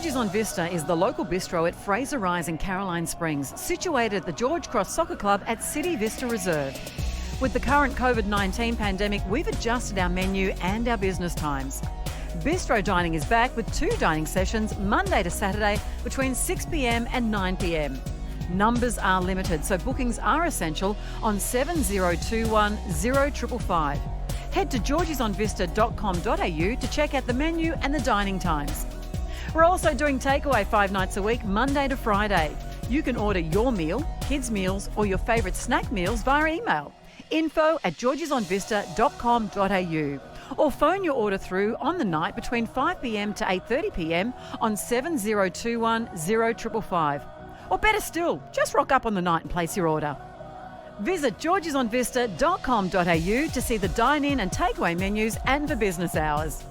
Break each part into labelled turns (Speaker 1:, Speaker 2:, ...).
Speaker 1: George's on Vista is the local bistro at Fraser Rise in Caroline Springs, situated at the George Cross Soccer Club at City Vista Reserve. With the current COVID-19 pandemic, we've adjusted our menu and our business times. Bistro dining is back with 2 dining sessions Monday to Saturday between 6 p.m. and 9 p.m. Numbers are limited, so bookings are essential on 7021 0555. Head to georgesonvista.com.au to check out the menu and the dining times. We're also doing takeaway 5 nights a week, Monday to Friday. You can order your meal, kids' meals, or your favourite snack meals via email. info@georgesonvista.com.au or phone your order through on the night between 5 p.m. to 8:30 p.m. on 7021 0555. Or better still, just rock up on the night and place your order. Visit georgesonvista.com.au to see the dine-in and takeaway menus and for business hours.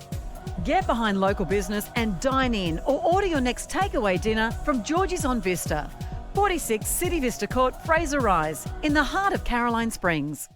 Speaker 1: Get behind local business and dine in or order your next takeaway dinner from George's on Vista, 46 City Vista Court, Fraser Rise, in the heart of Caroline Springs.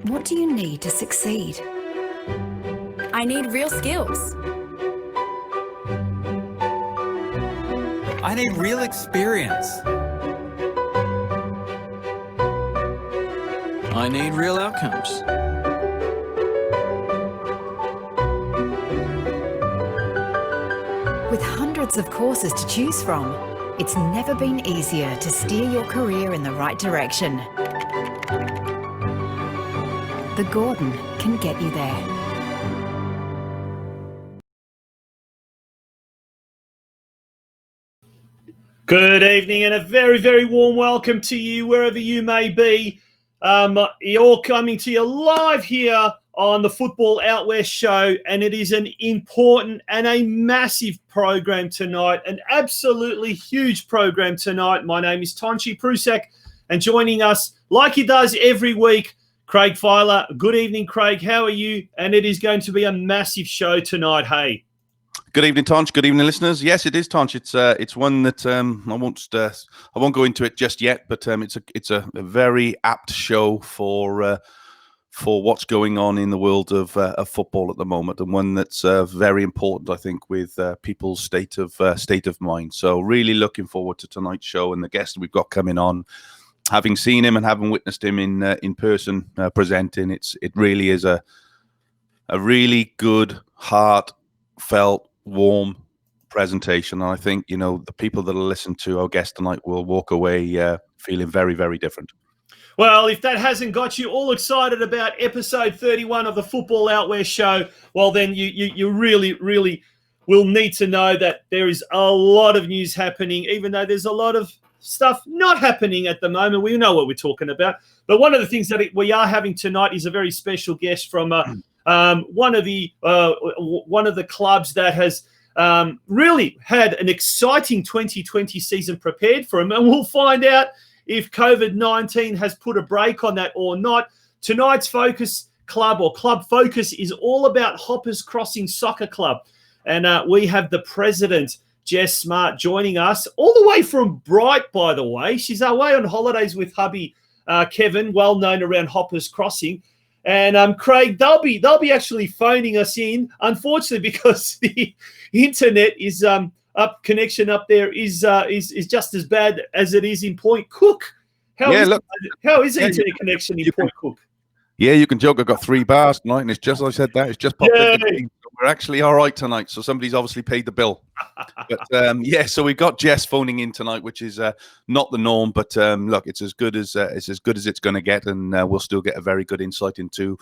Speaker 2: What do you need to succeed?
Speaker 3: I need real skills.
Speaker 4: I need real experience. I need real outcomes.
Speaker 2: With hundreds of courses to choose from, it's never been easier to steer your career in the right direction. The Gordon can get you there.
Speaker 5: Good evening and a very, very warm welcome to you wherever you may be. You're coming to you live here on the Football Out West show, and it is an important and a massive program tonight, an absolutely huge program tonight. My name is Tonchi Prusak, and joining us, like he does every week, Craig Filer. Good evening, Craig. How are you? And it is going to be a massive show tonight. Hey.
Speaker 6: Good evening, Tonch. Good evening, listeners. Yes, it is, Tonch. It's one that I won't go into it just yet, but it's a very apt show for what's going on in the world of football at the moment, and one that's very important, I think, with people's state of mind. So, really looking forward to tonight's show and the guest we've got coming on. Having seen him and having witnessed him in person presenting, it really is a really good, heartfelt, warm presentation. And I think, the people that will listen to our guest tonight will walk away feeling very, very different.
Speaker 5: Well, if that hasn't got you all excited about episode 31 of the Football Out West show, well, then you really, really will need to know that there is a lot of news happening, even though there's a lot of stuff not happening at the moment. We know what we're talking about. But one of the things that we are having tonight is a very special guest from one of the clubs that has really had an exciting 2020 season prepared for him. And we'll find out if COVID-19 has put a break on that or not. Tonight's club focus is all about Hoppers Crossing Soccer Club. And we have the president, JESS SMART, joining us all the way from Bright, by the way. She's away on holidays with hubby Kevin, well known around Hoppers Crossing. And Craig, they'll be actually phoning us in, unfortunately, because the internet is connection up there is just as bad as it is in Point Cook. How is the internet connection in Point Cook?
Speaker 6: Yeah, you can joke. I've got 3 bars tonight, and it's just like I said that. It's just popped in. We're actually all right tonight, so somebody's obviously paid the bill. But so we've got Jess phoning in tonight, which is not the norm. But look, it's as good as it's going to get, and we'll still get a very good insight into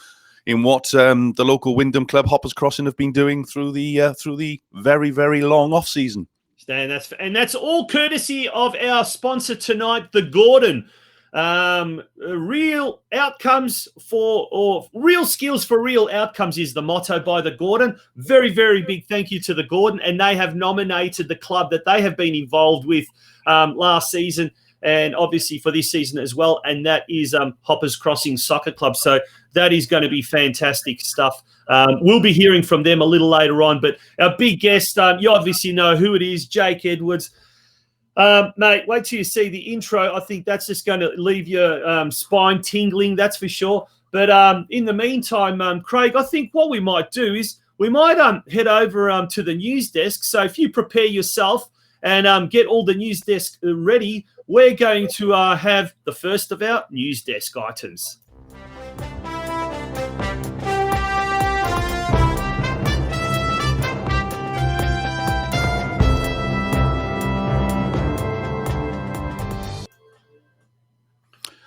Speaker 6: what the local Wyndham Club Hoppers Crossing have been doing through the very, very long off season.
Speaker 5: And that's all courtesy of our sponsor tonight, the Gordon. Real outcomes real skills for real outcomes is the motto by the Gordon. Very, very big thank you to the Gordon, and they have nominated the club that they have been involved with last season and obviously for this season as well, and that is Hoppers Crossing Soccer Club. So that is going to be fantastic stuff. We'll be hearing from them a little later on, but our big guest, you obviously know who it is, Jake Edwards. Mate, wait till you see the intro. I think that's just going to leave your spine tingling, that's for sure. But in the meantime, Craig, I think what we might do is we might head over to the news desk. So if you prepare yourself and get all the news desk ready, we're going to have the first of our news desk items.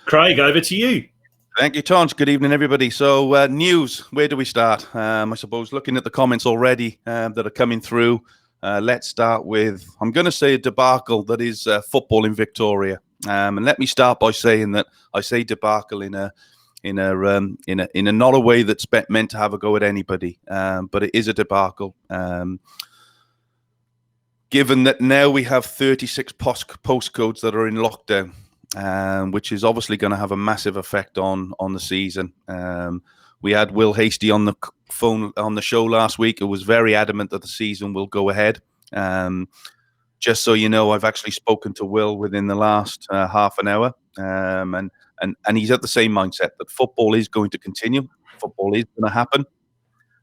Speaker 5: Craig, over to you.
Speaker 6: Thank you, Tonch. Good evening, everybody. So, news, where do we start? I suppose looking at the comments already that are coming through, let's start with, I'm going to say a debacle that is football in Victoria. And let me start by saying that I say debacle in a not a way that's meant to have a go at anybody, but it is a debacle. Given that now we have 36 postcodes that are in lockdown, which is obviously going to have a massive effect on the season. We had Will Hasty on the phone on the show last week, who was very adamant that the season will go ahead. Just so you know, I've actually spoken to Will within the last half an hour, and he's at the same mindset that football is going to continue, football is going to happen,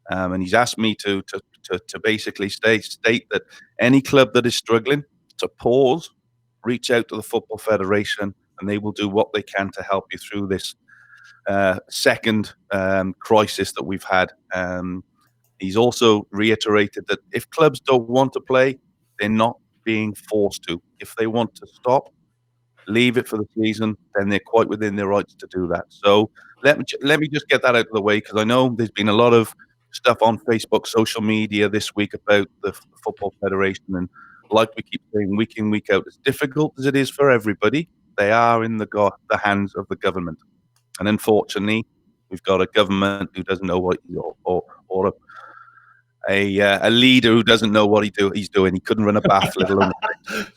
Speaker 6: and he's asked me to basically state that any club that is struggling to pause, reach out to the Football Federation, and they will do what they can to help you through this second crisis that we've had. He's also reiterated that if clubs don't want to play, they're not being forced to. If they want to stop, leave it for the season, then they're quite within their rights to do that. So let me just get that out of the way, because I know there's been a lot of stuff on Facebook, social media this week about the Football Federation, and like we keep saying week in, week out, as difficult as it is for everybody, they are in the hands of the government. And unfortunately, we've got a government who doesn't know what or a leader who doesn't know what he's doing. He couldn't run a bath, let alone.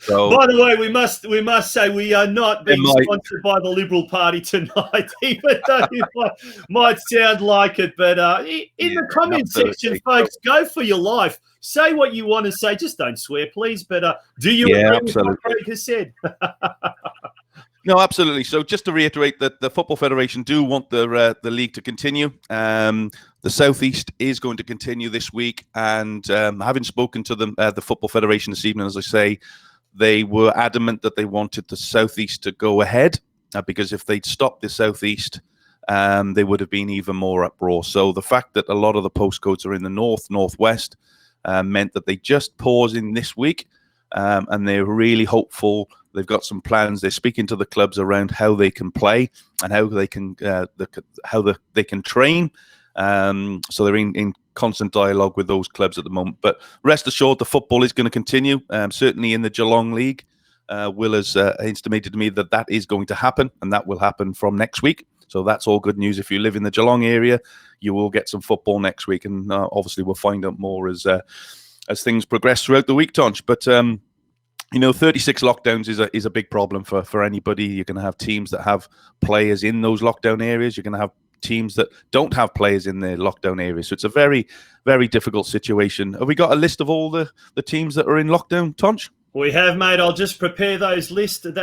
Speaker 6: So,
Speaker 5: by the way, we must say we are not being sponsored by the Liberal Party tonight, even though it might sound like it. But in the comment section, folks, go for your life. Say what you want to say. Just don't swear, please. But do you agree with what Craig has said?
Speaker 6: No, absolutely. So just to reiterate that the Football Federation do want the league to continue. The Southeast is going to continue this week. And having spoken to them, the Football Federation this evening, as I say, they were adamant that they wanted the Southeast to go ahead, because if they'd stopped the Southeast, they would have been even more uproar. So the fact that a lot of the postcodes are in the northwest meant that they just paused in this week, and they're really hopeful. They've got some plans. They're speaking to the clubs around how they can play and how they can they can train. So they're in constant dialogue with those clubs at the moment. But rest assured, the football is going to continue. Certainly in the Geelong League, Will has intimated to me that is going to happen, and that will happen from next week. So that's all good news. If you live in the Geelong area, you will get some football next week, and obviously we'll find out more as things progress throughout the week, Tonch. But 36 lockdowns is a big problem for anybody. You're going to have teams that have players in those lockdown areas. You're going to have teams that don't have players in their lockdown areas. So it's a very, very difficult situation. Have we got a list of all the teams that are in lockdown, Tonch?
Speaker 5: We have, mate. I'll just prepare that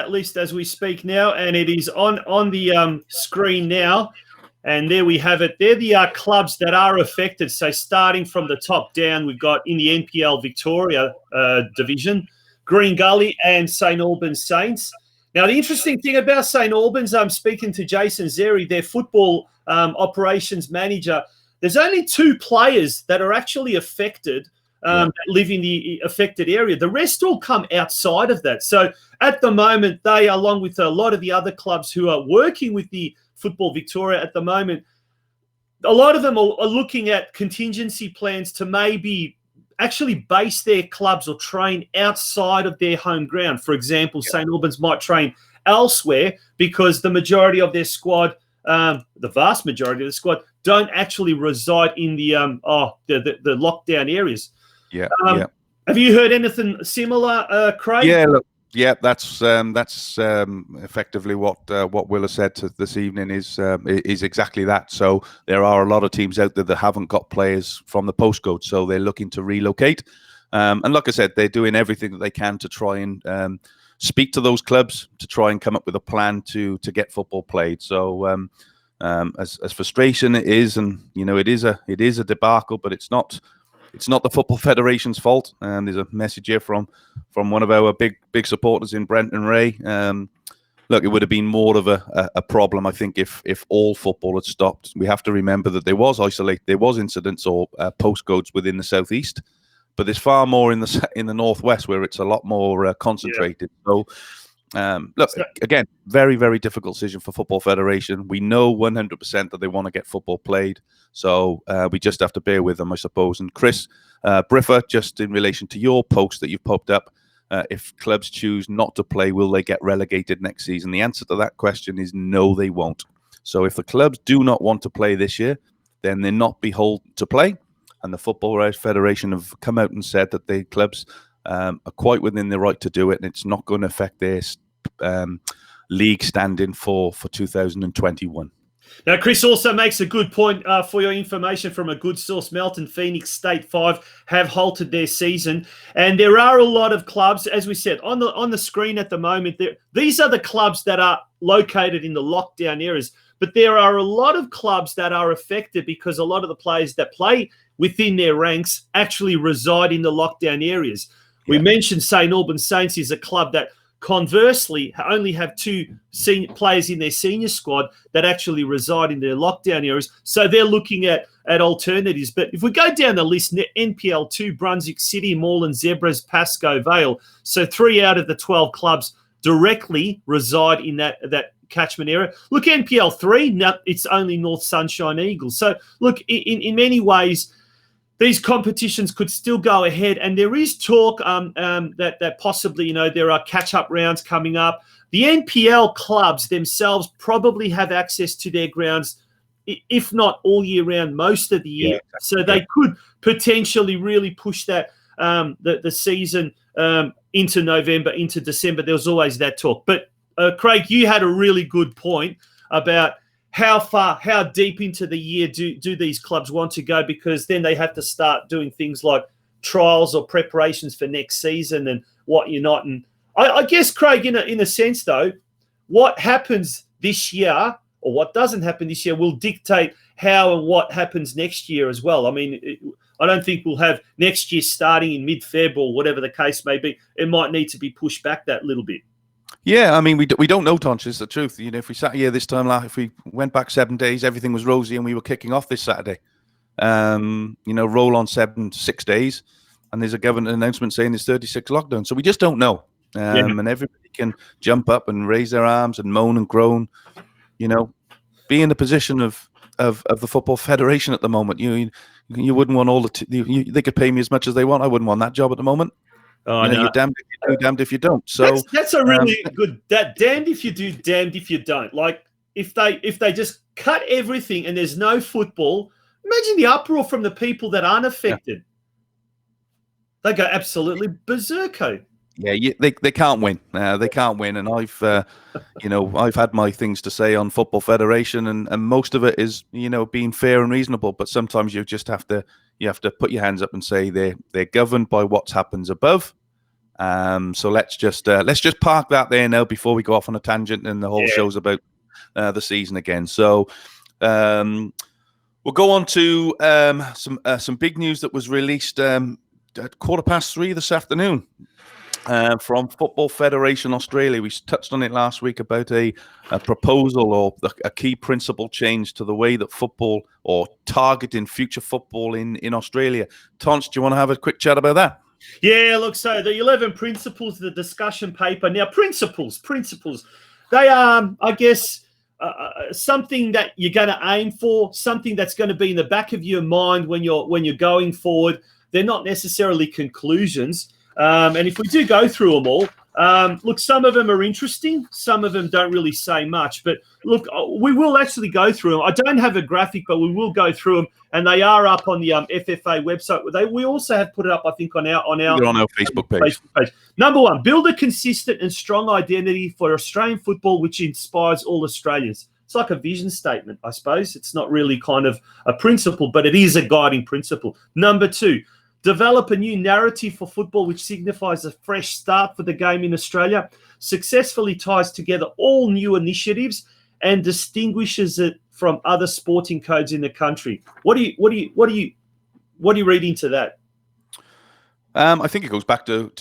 Speaker 5: list as we speak now, and it is on the screen now. And there we have it. They're the clubs that are affected. So starting from the top down, we've got in the NPL Victoria division, Green Gully and St Albans Saints. Now, the interesting thing about St Albans, I'm speaking to Jason Zeri, their football operations manager. There's only 2 players that are actually affected that live in the affected area. The rest all come outside of that. So at the moment, they, along with a lot of the other clubs who are working with the Football Victoria at the moment, a lot of them are looking at contingency plans to maybe actually base their clubs or train outside of their home ground. For example, St Albans might train elsewhere because the majority of their squad, the vast majority of the squad, don't actually reside in the lockdown areas.
Speaker 6: Yeah.
Speaker 5: Have you heard anything similar, Craig?
Speaker 6: Yeah, look, Yeah, that's effectively what Will has said this evening is exactly that. So there are a lot of teams out there that haven't got players from the postcode, so they're looking to relocate. And like I said, they're doing everything that they can to try and speak to those clubs to try and come up with a plan to get football played. So as frustration it is, and it is a debacle, but it's not the Football Federation's fault. There's a message here from one of our big supporters in Brenton Ray. Look, it would have been more of a problem, I think, if all football had stopped. We have to remember that there was incidents or postcodes within the southeast, but there's far more in the northwest where it's a lot more concentrated. Yeah. So, look, again, very, very difficult decision for Football Federation. We know 100% that they want to get football played. So we just have to bear with them, I suppose. And Chris Briffer, just in relation to your post that you've popped up, if clubs choose not to play, will they get relegated next season? The answer to that question is no, they won't. So if the clubs do not want to play this year, then they're not beholden to play. And the Football Federation have come out and said that the clubs are quite within their right to do it, and it's not going to affect their league standing for 2021.
Speaker 5: Now, Chris also makes a good point for your information from a good source. Melton Phoenix State 5 have halted their season. And there are a lot of clubs, as we said, on the screen at the moment. These are the clubs that are located in the lockdown areas. But there are a lot of clubs that are affected because a lot of the players that play within their ranks actually reside in the lockdown areas. Yeah. We mentioned St. Albans Saints is a club that conversely only have 2 players in their senior squad that actually reside in their lockdown areas. So they're looking at alternatives. But if we go down the list, NPL 2, Brunswick City, Moreland Zebras, Pascoe Vale. So 3 out of the 12 clubs directly reside in that catchment area. Look, NPL 3, it's only North Sunshine Eagles. So look, in many ways, these competitions could still go ahead, and there is talk that possibly, there are catch-up rounds coming up. The NPL clubs themselves probably have access to their grounds, if not all year round, most of the year. Yeah, so they could potentially really push that the season into November, into December. There was always that talk. But Craig, you had a really good point about how deep into the year do these clubs want to go, because then they have to start doing things like trials or preparations for next season and whatnot. And I guess, Craig, in a sense, though, what happens this year or what doesn't happen this year will dictate how and what happens next year as well. I mean, I don't think we'll have next year starting in mid-Feb or whatever the case may be. It might need to be pushed back that little bit.
Speaker 6: Yeah, I mean, we don't know, Tonch, is the truth. If we sat here this time, if we went back 7 days, everything was rosy and we were kicking off this Saturday. Roll on 6 days, and there's a government announcement saying there's 36 lockdown. So we just don't know. And everybody can jump up and raise their arms and moan and groan. Be in the position of the Football Federation at the moment. You wouldn't want they could pay me as much as they want. I wouldn't want that job at the moment.
Speaker 5: Oh, no.
Speaker 6: You're damned if you do, damned if you don't. So
Speaker 5: that's a really good. That damned if you do, damned if you don't. Like if they just cut everything and there's no football, imagine the uproar from the people that aren't affected. Yeah. They go absolutely berserko.
Speaker 6: Yeah, they can't win. They can't win, and I've had my things to say on Football Federation, and most of it is being fair and reasonable. But sometimes you just have to put your hands up and say they're governed by what happens above. So let's just park that there now before we go off on a tangent and the whole show's about the season again. So we'll go on to some big news that was released at 3:15 this afternoon. From Football Federation Australia. We touched on it last week about a proposal or a key principle change to the way that football or targeting future football in Australia. Tonch, do you want to have a quick chat about that?
Speaker 5: Yeah, look, so the 11 principles, the discussion paper. Now, principles, they are, I guess, something that you're going to aim for, something that's going to be in the back of your mind when you're going forward. They're not necessarily conclusions. And if we do go through them all, Look, some of them are interesting. Some of them don't really say much. But look, we will actually go through them. I don't have a graphic, but we will go through them, and they are up on the FFA website. We also have put it up, I think, on our
Speaker 6: Facebook page.
Speaker 5: Number one, build a consistent and strong identity for Australian football, which inspires all Australians. It's like a vision statement, I suppose. It's not really kind of a principle, but it is a guiding principle. Number two, develop a new narrative for football which signifies a fresh start for the game in Australia, successfully ties together all new initiatives and distinguishes it from other sporting codes in the country. What do you read into that?
Speaker 6: I think it goes back to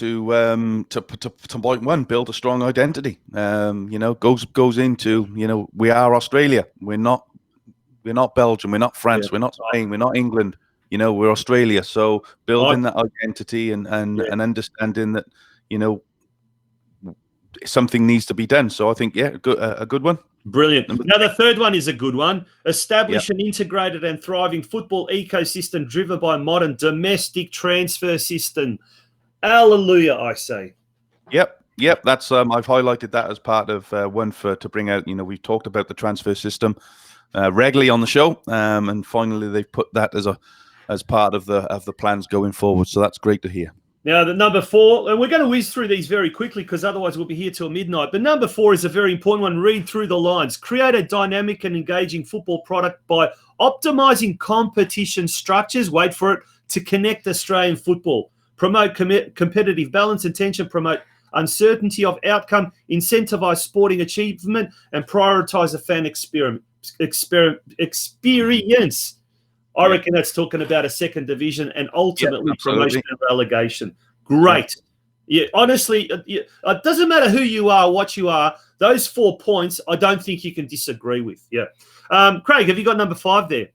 Speaker 6: point one: build a strong identity. Goes into we are Australia. We're not Belgium. We're not France. We're not Spain. We're not England. We're Australia. So building that identity and understanding that something needs to be done. So I think a good one.
Speaker 5: Brilliant. Now, the third one is a good one. Establish an integrated and thriving football ecosystem driven by modern domestic transfer system. Hallelujah, I say.
Speaker 6: Yep. That's I've highlighted that as part of one to bring out. We've talked about the transfer system regularly on the show, and finally they've put that as part of the plans going forward. So that's great to hear.
Speaker 5: Now, the number four, and we're going to whiz through these very quickly because otherwise we'll be here till midnight. But number four is a very important one. Read through the lines. Create a dynamic and engaging football product by optimizing competition structures, wait for it, to connect Australian football. Promote competitive balance and tension, promote uncertainty of outcome, incentivize sporting achievement, and prioritize the fan experience. I reckon that's talking about a second division and ultimately promotion and relegation. Great. Yeah, honestly, it doesn't matter who you are, what you are. Those 4 points, I don't think you can disagree with. Yeah. Craig, have you got number 5 there?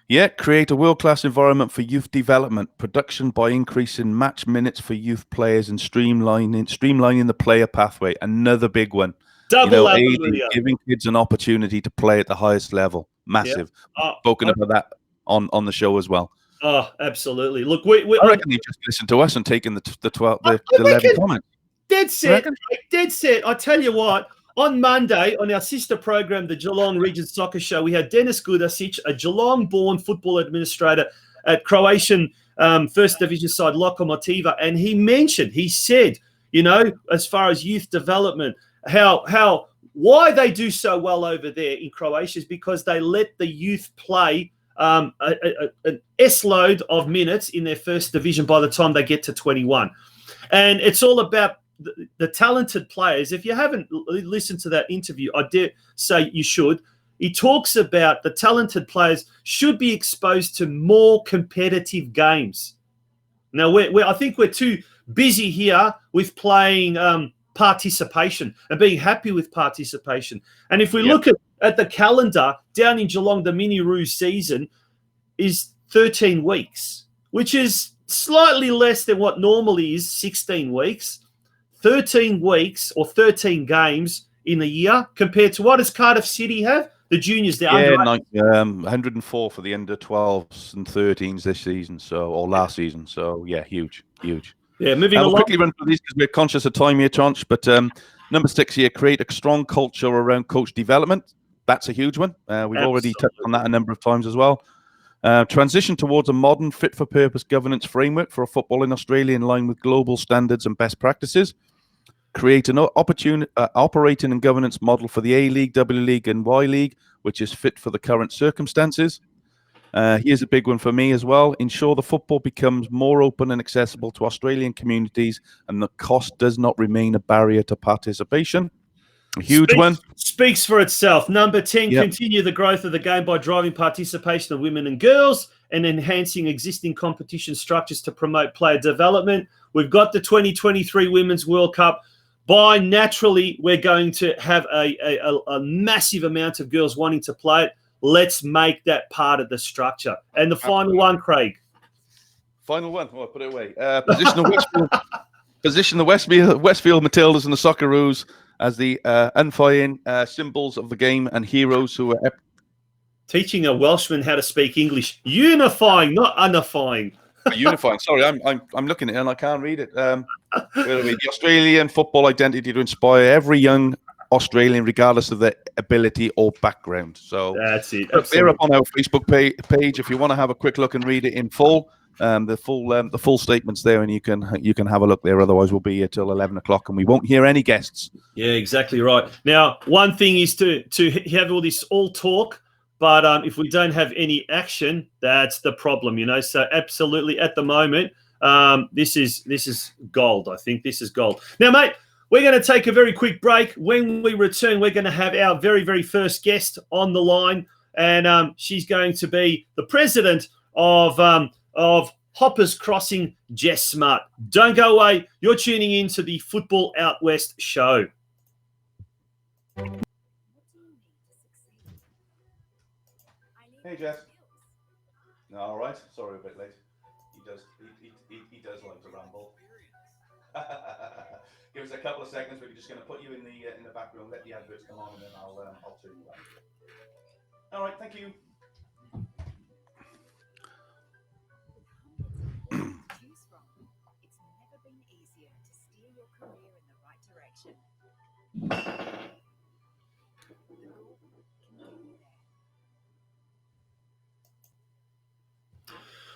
Speaker 6: Yeah, create a world-class environment for youth development, production by increasing match minutes for youth players and streamlining the player pathway. Another big one. Giving kids an opportunity to play at the highest level. Massive. Spoken about that on the show as well.
Speaker 5: Oh, absolutely. Look,
Speaker 6: I reckon you just listened to us and taken the 11 comments.
Speaker 5: Dead set. I tell you what, on Monday, on our sister program, the Geelong Region Soccer Show, we had Dennis Gudasic, a Geelong-born football administrator at Croatian First Division side Lokomotiva, and he said, as far as youth development, why they do so well over there in Croatia is because they let the youth play an S-load of minutes in their first division by the time they get to 21. And it's all about the talented players. If you haven't listened to that interview, I dare say you should. He talks about the talented players should be exposed to more competitive games. Now, I think we're too busy here with playing participation and being happy with participation. And if we look at the calendar, down in Geelong, the Mini-Roo season is 13 weeks, which is slightly less than what normally is 16 weeks. 13 weeks or 13 games in a year compared to what does Cardiff City have? The juniors, they're under
Speaker 6: 104 for the under 12s and 13s this season, or last season. So, huge.
Speaker 5: Yeah, moving along.
Speaker 6: We'll quickly run through these because we're conscious of time here, Tranch. But number 6 here, create a strong culture around coach development. That's a huge one. We've already touched on that a number of times as well. Transition towards a modern, fit-for-purpose governance framework for football in Australia in line with global standards and best practices. Create an operating and governance model for the A-League, W League and Y League, which is fit for the current circumstances. Here's a big one for me as well. Ensure the football becomes more open and accessible to Australian communities and the cost does not remain a barrier to participation. A huge one.
Speaker 5: Speaks for itself. Number 10, continue the growth of the game by driving participation of women and girls and enhancing existing competition structures to promote player development. We've got the 2023 Women's World Cup. By naturally, we're going to have a massive amount of girls wanting to play it. Let's make that part of the structure. And the final one, Craig.
Speaker 6: Final one. Oh, I put it away. Position the Westfield Matildas and the Socceroos as the unifying symbols of the game and heroes who are
Speaker 5: teaching a Welshman how to speak English. Unifying, not unifying.
Speaker 6: Unifying. Sorry, I'm looking at it and I can't read it. It'll be the Australian football identity to inspire every young Australian, regardless of their ability or background. So
Speaker 5: That's it.
Speaker 6: look, they're up on our Facebook page if you want to have a quick look and read it in full. The full statements there, and you can have a look there. Otherwise, we'll be here till 11 o'clock, and we won't hear any guests.
Speaker 5: Yeah, exactly right. Now, one thing is to have all talk, but if we don't have any action, that's the problem, you know. So, absolutely, at the moment, this is gold. I think this is gold. Now, mate, we're going to take a very quick break. When we return, we're going to have our very, very first guest on the line, and she's going to be the president of Hoppers Crossing, JESS SMART. Don't go away. You're tuning in to the Football Out West show.
Speaker 6: Hey, Jess. All right. Sorry, a bit late. He does like to ramble. Give us a couple of seconds. We're just going to put you in the back room, let the adverts come on, and then I'll turn you back. All right. Thank you.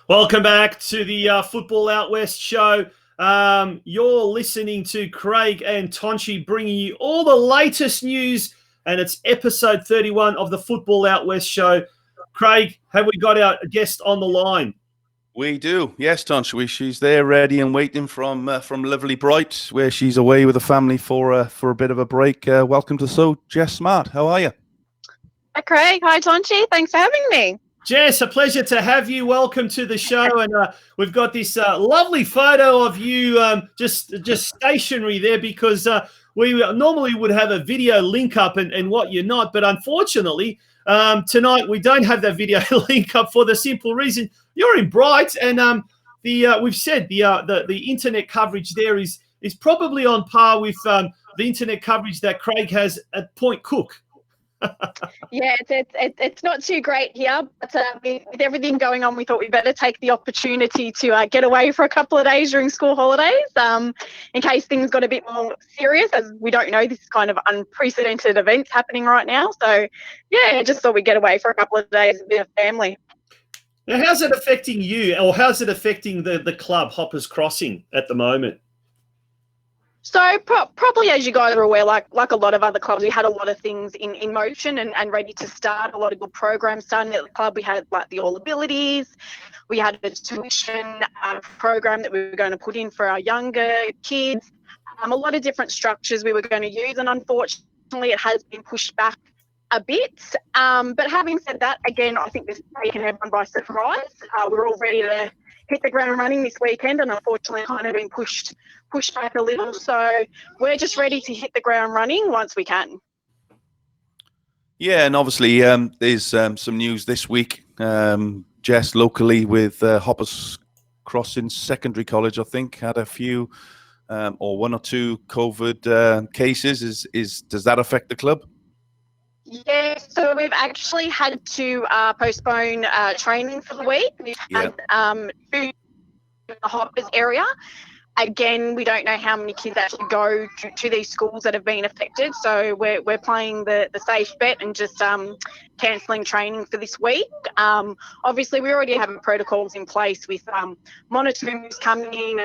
Speaker 5: Welcome back to the Football Out West show. You're listening to Craig and Tonchi bringing you all the latest news, and it's episode 31 of the Football Out West show. Craig, have we got our guest on the line?
Speaker 6: We do, yes, Tonchi. She's there, ready and waiting from lovely Bright, where she's away with the family for a bit of a break. Welcome to the show, JESS SMART. How are you?
Speaker 7: Hi, Craig. Hi, Tonchi. Thanks for having me.
Speaker 5: Jess, a pleasure to have you. Welcome to the show, and we've got this lovely photo of you just stationary there, because we normally would have a video link up and what you're not, but unfortunately tonight we don't have that video link up for the simple reason you're in Bright, and we've said the internet coverage there is probably on par with the internet coverage that Craig has at Point Cook.
Speaker 7: Yeah, it's not too great here, but with everything going on, we thought we better take the opportunity to get away for a couple of days during school holidays, in case things got a bit more serious, as we don't know, this is kind of unprecedented events happening right now. So, yeah, just thought we'd get away for a couple of days with a family.
Speaker 5: Now, how's it affecting you, or how's it affecting the club, Hoppers Crossing, at the moment?
Speaker 7: So probably, as you guys are aware, like a lot of other clubs, we had a lot of things in motion and ready to start, a lot of good programs starting at the club. We had like the All Abilities, we had a tuition program that we were going to put in for our younger kids, a lot of different structures we were going to use, and unfortunately it has been pushed back a bit. But having said that, again, I think this has taken everyone by surprise. We're all ready to hit the ground running this weekend, and unfortunately kind of been pushed back a little. So we're just ready to hit the ground running once we can.
Speaker 6: Yeah, and obviously there's some news this week, Jess, locally with Hoppers Crossing Secondary College, I think, had a few or one or two COVID cases. Does that affect the club?
Speaker 7: Yeah, so we've actually had to postpone training for the week. We've had two in the Hoppers area. Again, we don't know how many kids actually go to these schools that have been affected. So we're playing the safe bet and just cancelling training for this week. Obviously, we already have protocols in place with monitoring who's coming in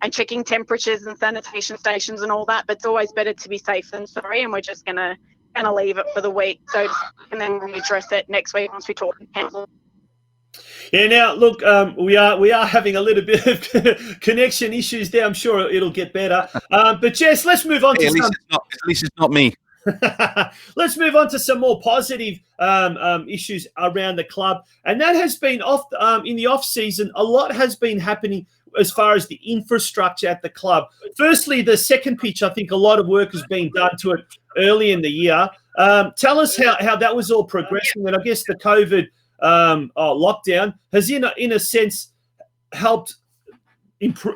Speaker 7: and checking temperatures and sanitation stations and all that. But it's always better to be safe than sorry, and we're just gonna leave it for the week. So, and then we'll address it next week once we talk and cancel.
Speaker 5: Yeah, now, look, we are having a little bit of connection issues there. I'm sure it'll get better. But, Jess, let's move on to
Speaker 6: at least it's not me.
Speaker 5: Let's move on to some more positive issues around the club. And that has been in the off-season, a lot has been happening as far as the infrastructure at the club. Firstly, the second pitch, I think a lot of work has been done to it early in the year. Tell us how that was all progressing. And I guess the COVID lockdown has, in a sense, helped improve.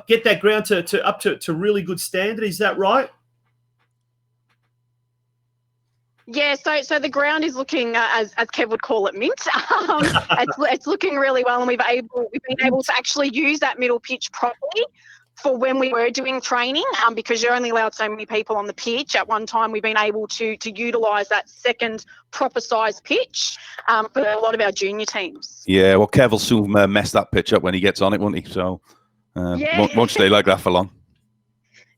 Speaker 5: Get that ground to up to really good standard. Is that right?
Speaker 7: Yeah, so the ground is looking, as Kev would call it, mint. It's looking really well, and we've been able to actually use that middle pitch properly for when we were doing training, because you're only allowed so many people on the pitch. At one time, we've been able to utilise that second proper size pitch for a lot of our junior teams.
Speaker 6: Yeah, well, Kev will soon mess that pitch up when he gets on it, won't he? So won't stay like that for long.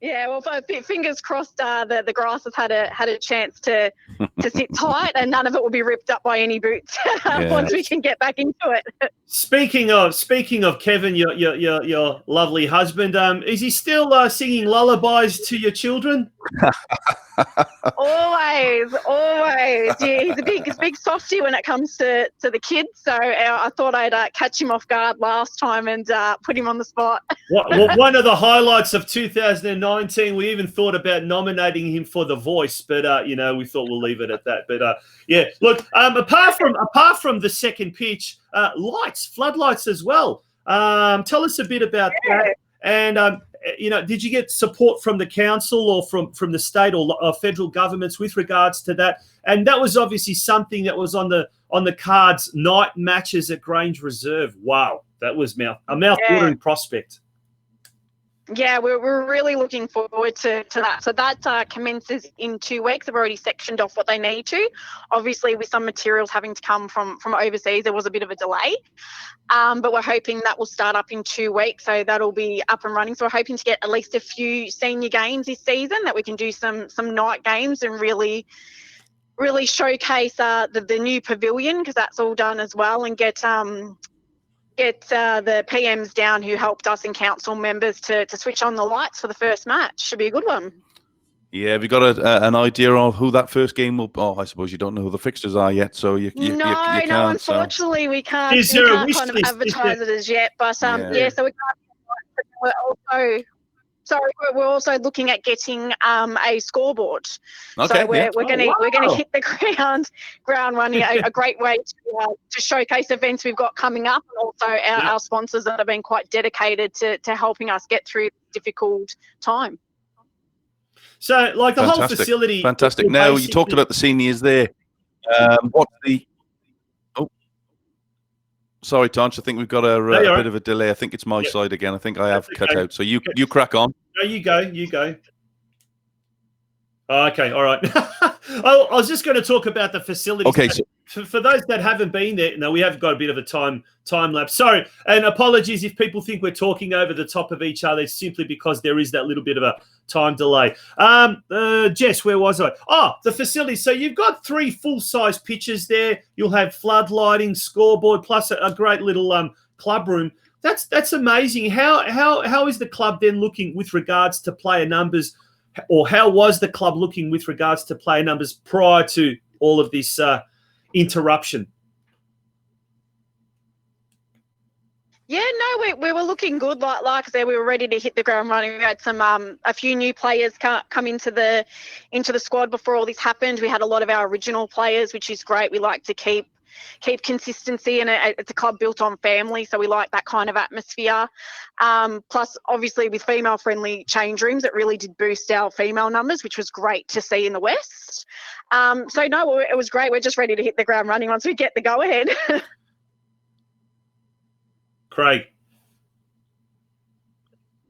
Speaker 7: Yeah, well, fingers crossed. The grass has had a chance to sit tight, and none of it will be ripped up by any boots once we can get back into it.
Speaker 5: Speaking of Kevin, your lovely husband, is he still singing lullabies to your children?
Speaker 7: Always. Yeah, he's a big softie when it comes to the kids. So I thought I'd catch him off guard last time and put him on the spot.
Speaker 5: One of the highlights of 2019, we even thought about nominating him for The Voice, but we thought we'll leave it at that. But yeah, look, apart from the second pitch, floodlights as well. Tell us a bit about that. And did you get support from the council or from the state or federal governments with regards to that? And that was obviously something that was on the cards. Night matches at Grange Reserve. Wow, that was a mouth-watering prospect.
Speaker 7: Yeah, we're really looking forward to that. So that commences in 2 weeks. They've already sectioned off what they need to. Obviously, with some materials having to come from overseas, there was a bit of a delay. But we're hoping that will start up in 2 weeks. So that'll be up and running. So we're hoping to get at least a few senior games this season, that we can do some night games and really showcase the new pavilion, because that's all done as well, and get the PMs down who helped us and council members to switch on the lights for the first match. Should be a good one.
Speaker 6: Yeah, have you got an idea of who that first game will? Oh, I suppose you don't know who the fixtures are yet, so you can't.
Speaker 7: No, unfortunately, we can't.
Speaker 5: Is there a
Speaker 7: we can't kind of advertise it as yet, but so we can't. We're also looking at getting a scoreboard.
Speaker 6: Okay,
Speaker 7: so we're going to hit the ground running. A great way to showcase events we've got coming up, and also our sponsors that have been quite dedicated to helping us get through this difficult time.
Speaker 5: So, like the whole facility.
Speaker 6: Fantastic. Now, you talked about the seniors there. Sorry, Tonch, I think we've got a bit of a delay. I think it's my side again. I think I have cut out. So you crack on.
Speaker 5: No, you go. Okay, all right. I was just going to talk about the facilities.
Speaker 6: Okay,
Speaker 5: for those that haven't been there, no, we have got a bit of a time lapse. Sorry, and apologies if people think we're talking over the top of each other. It's simply because there is that little bit of a time delay. Jess, where was I? Oh, the facilities. So you've got 3 full-size pitches there. You'll have floodlighting, scoreboard, plus a great little club room. That's amazing. How is the club then looking with regards to player numbers, or how was the club looking with regards to player numbers prior to all of this interruption?
Speaker 7: Yeah, no, we were looking good. Like I said, we were ready to hit the ground running. We had a few new players come into the squad before all this happened. We had a lot of our original players, which is great. We like to keep consistency, and it's a club built on family, so we like that kind of atmosphere. Plus, obviously, with female-friendly change rooms, it really did boost our female numbers, which was great to see in the West. So, no, it was great. We're just ready to hit the ground running once we get the go-ahead.
Speaker 5: Craig.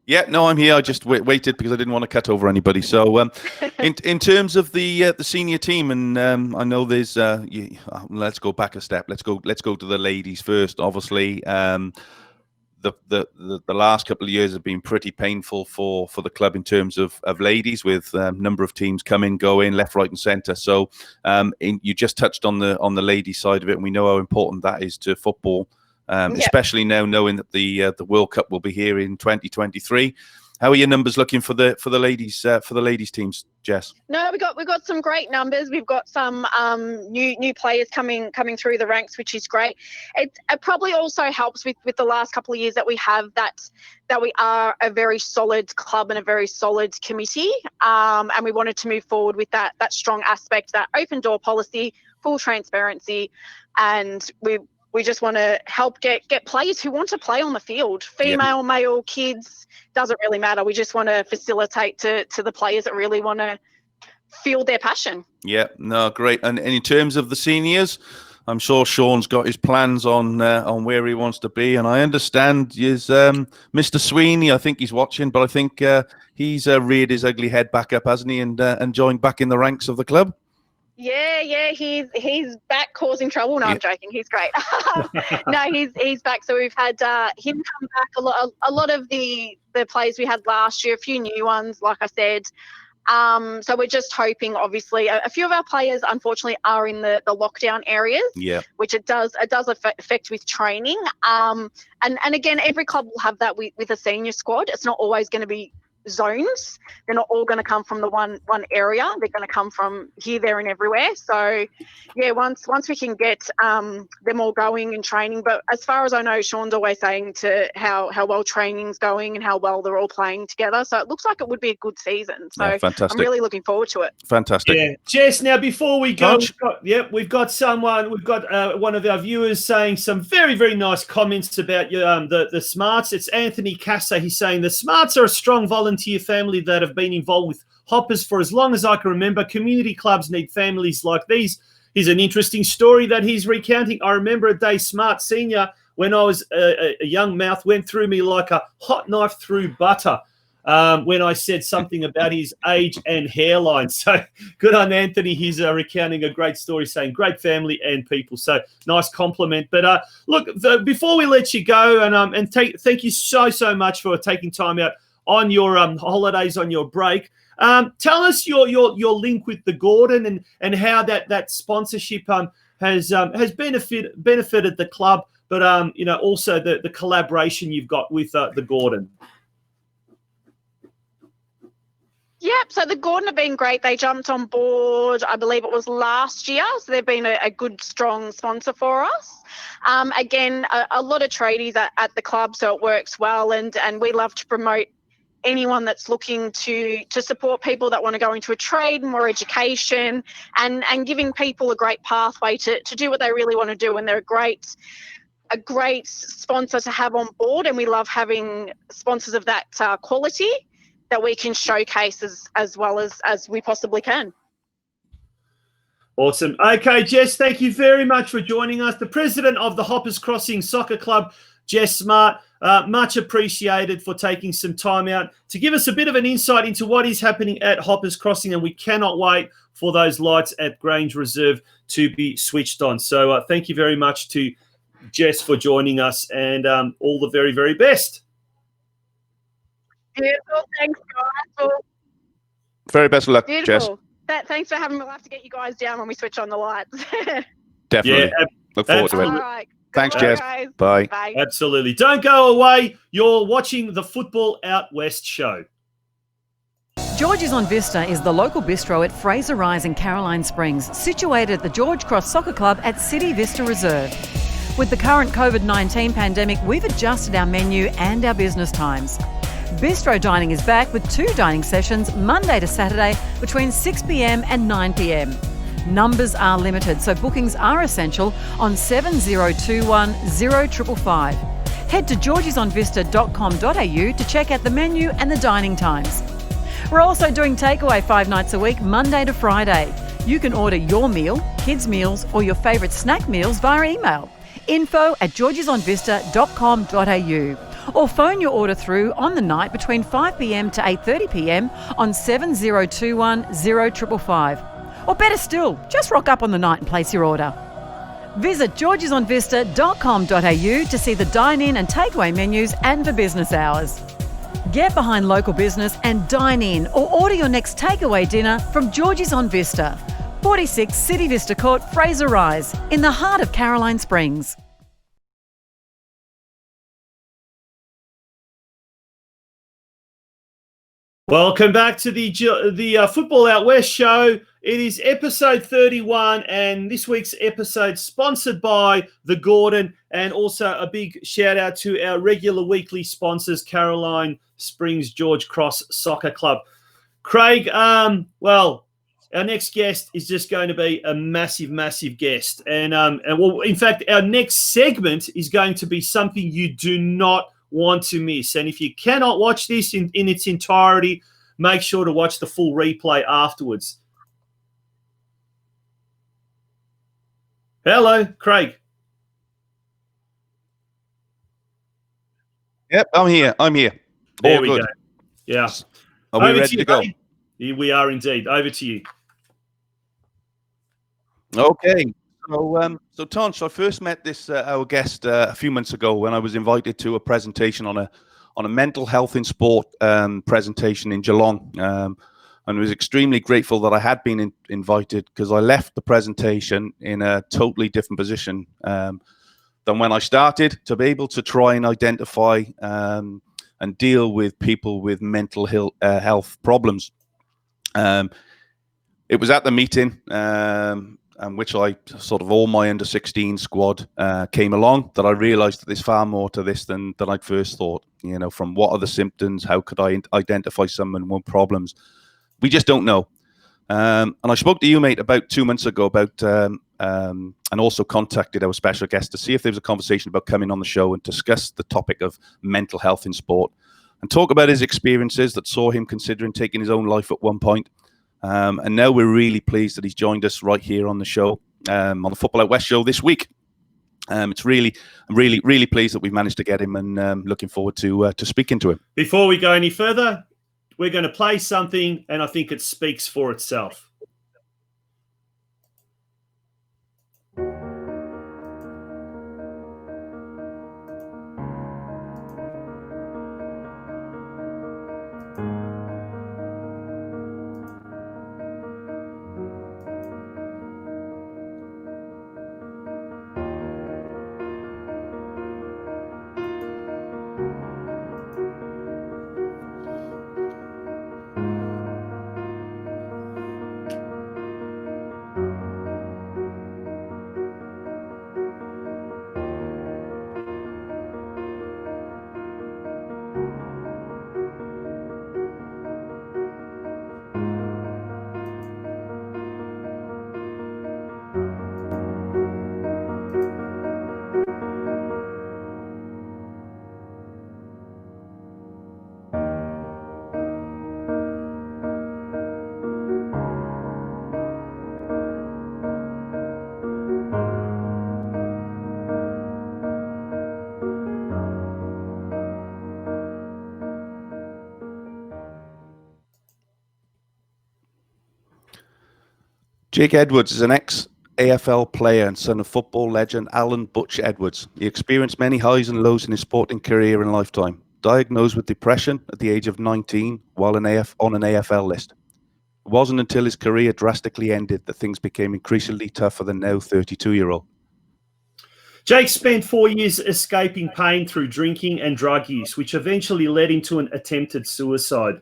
Speaker 6: Yeah, no, I'm here. I just waited because I didn't want to cut over anybody. So, in terms of the senior team, and I know there's. Let's go back a step. Let's go to the ladies first. Obviously, the last couple of years have been pretty painful for the club in terms of ladies, with number of teams coming, going left, right, and centre. So, you just touched on the ladies side of it, and we know how important that is to football. Especially now knowing that the World Cup will be here in 2023. How are your numbers looking for the ladies teams, Jess?
Speaker 7: No, we got some great numbers. We've got some new players coming through the ranks, which is great. It probably also helps with the last couple of years that we have that we are a very solid club and a very solid committee, and we wanted to move forward with that strong aspect, that open door policy, full transparency, and we just want to help get players who want to play on the field. Female, male, kids, doesn't really matter. We just want to facilitate to the players that really want to feel their passion.
Speaker 6: Yeah, no, great. And in terms of the seniors, I'm sure Sean's got his plans on where he wants to be, and I understand is Mr. Sweeney. I think he's watching, but I think he's reared his ugly head back up, hasn't he, and joined back in the ranks of the club.
Speaker 7: Yeah, he's back causing trouble. No, I'm joking. He's great. No, he's back. So we've had him come back. A lot of the players we had last year, a few new ones, like I said. So we're just hoping. Obviously, a few of our players, unfortunately, are in the lockdown areas.
Speaker 6: Yeah,
Speaker 7: which it does affect with training. And again, every club will have that with a senior squad. It's not always going to be zones. They're not all going to come from the one area. They're going to come from here, there, and everywhere. So yeah, once we can get them all going and training. But as far as I know, Sean's always saying to how well training's going and how well they're all playing together. So it looks like it would be a good season. So
Speaker 6: yeah, fantastic.
Speaker 7: I'm really looking forward to it.
Speaker 6: Fantastic.
Speaker 5: Yeah, Jess. Now before we go,
Speaker 6: Coach?
Speaker 5: we've got one of our viewers saying some very, very nice comments about the Smarts. It's Anthony Casa. He's saying the Smarts are a strong volunteer family that have been involved with Hoppers for as long as I can remember. Community clubs need families like these. Here's an interesting story that he's recounting. I remember a day Smart Senior, when I was a young mouth, went through me like a hot knife through butter when I said something about his age and hairline. So good on Anthony. He's recounting a great story, saying great family and people. So nice compliment. But look, before we let you go, and thank you so much for taking time out on your holidays, on your break. Tell us your link with the Gordon and how that sponsorship has benefited the club, but also the collaboration you've got with the Gordon.
Speaker 7: Yep, so the Gordon have been great. They jumped on board, I believe it was last year, so they've been a good, strong sponsor for us. Again, a lot of tradies at the club, so it works well, and we love to promote anyone that's looking to support people that want to go into a trade, more education, and giving people a great pathway to do what they really want to do. And they're a great sponsor to have on board, and we love having sponsors of that quality that we can showcase as well as we possibly can.
Speaker 5: Awesome. Okay, Jess, thank you very much for joining us. The president of the Hoppers Crossing Soccer Club, JESS SMART, much appreciated for taking some time out to give us a bit of an insight into what is happening at Hoppers Crossing, and we cannot wait for those lights at Grange Reserve to be switched on. So thank you very much to Jess for joining us, and all the very, very best.
Speaker 7: Beautiful. Thanks, guys.
Speaker 6: Very best of luck,
Speaker 7: Beautiful.
Speaker 6: Jess.
Speaker 7: Thanks for having me. We'll have to get you guys down when we switch on the lights.
Speaker 6: Definitely.
Speaker 5: Yeah,
Speaker 6: look forward to it.
Speaker 7: All right.
Speaker 6: Thanks,
Speaker 7: Good
Speaker 6: Jess.
Speaker 7: luck, guys.
Speaker 6: Bye.
Speaker 7: Bye.
Speaker 5: Absolutely. Don't go away. You're watching the Football Out West show.
Speaker 1: George's on Vista is the local bistro at Fraser Rise in Caroline Springs, situated at the George Cross Soccer Club at City Vista Reserve. With the current COVID-19 pandemic, we've adjusted our menu and our business times. Bistro dining is back with 2 dining sessions Monday to Saturday between 6 p.m. and 9 p.m. Numbers are limited, so bookings are essential on 7021 0555. Head to georgesonvista.com.au to check out the menu and the dining times. We're also doing takeaway 5 nights a week, Monday to Friday. You can order your meal, kids' meals, or your favourite snack meals via email. info@georgesonvista.com.au. Or phone your order through on the night between 5 p.m. to 8:30 p.m. on 7021 0555. Or better still, just rock up on the night and place your order. Visit georgesonvista.com.au to see the dine-in and takeaway menus and for business hours. Get behind local business and dine in or order your next takeaway dinner from George's on Vista, 46 City Vista Court, Fraser Rise, in the heart of Caroline Springs.
Speaker 5: Welcome back to the Football Out West show. It is episode 31, and this week's episode sponsored by the Gordon, and also a big shout out to our regular weekly sponsors, Caroline Springs George Cross Soccer Club. Craig, well, our next guest is just going to be a massive, massive guest, and well, in fact, our next segment is going to be something you do not want to miss. And if you cannot watch this in its entirety, make sure to watch the full replay afterwards. Hello, Craig.
Speaker 6: Yep, I'm here.
Speaker 5: There
Speaker 6: All
Speaker 5: we
Speaker 6: good.
Speaker 5: go. Yeah.
Speaker 6: Are we
Speaker 5: Over
Speaker 6: ready
Speaker 5: you,
Speaker 6: to go?
Speaker 5: buddy. Yeah, we are indeed. Over to you.
Speaker 6: Okay. So Tonch, I first met this our guest a few months ago when I was invited to a presentation on a mental health in sport presentation in Geelong, and was extremely grateful that I had been invited, because I left the presentation in a totally different position than when I started, to be able to try and identify and deal with people with mental health problems. It was at the meeting and which I sort of all my under 16 squad came along, that I realised that there's far more to this than I'd first thought. You know, from what are the symptoms? How could I identify someone with problems? We just don't know. And I spoke to you, mate, about 2 months ago about, and also contacted our special guest to see if there was a conversation about coming on the show and discuss the topic of mental health in sport, and talk about his experiences that saw him considering taking his own life at one point. And now we're really pleased that he's joined us right here on the show, on the Football Out West show this week. I'm really pleased that we've managed to get him, and looking forward to speaking to him.
Speaker 5: Before we go any further, we're going to play something, and I think it speaks for itself.
Speaker 6: Jake Edwards is an ex-AFL player and son of football legend Alan Butch Edwards. He experienced many highs and lows in his sporting career and lifetime. Diagnosed with depression at the age of 19 while on an AFL list. It wasn't until his career drastically ended that things became increasingly tough for the now 32-year-old.
Speaker 5: Jake spent 4 years escaping pain through drinking and drug use, which eventually led him to an attempted suicide.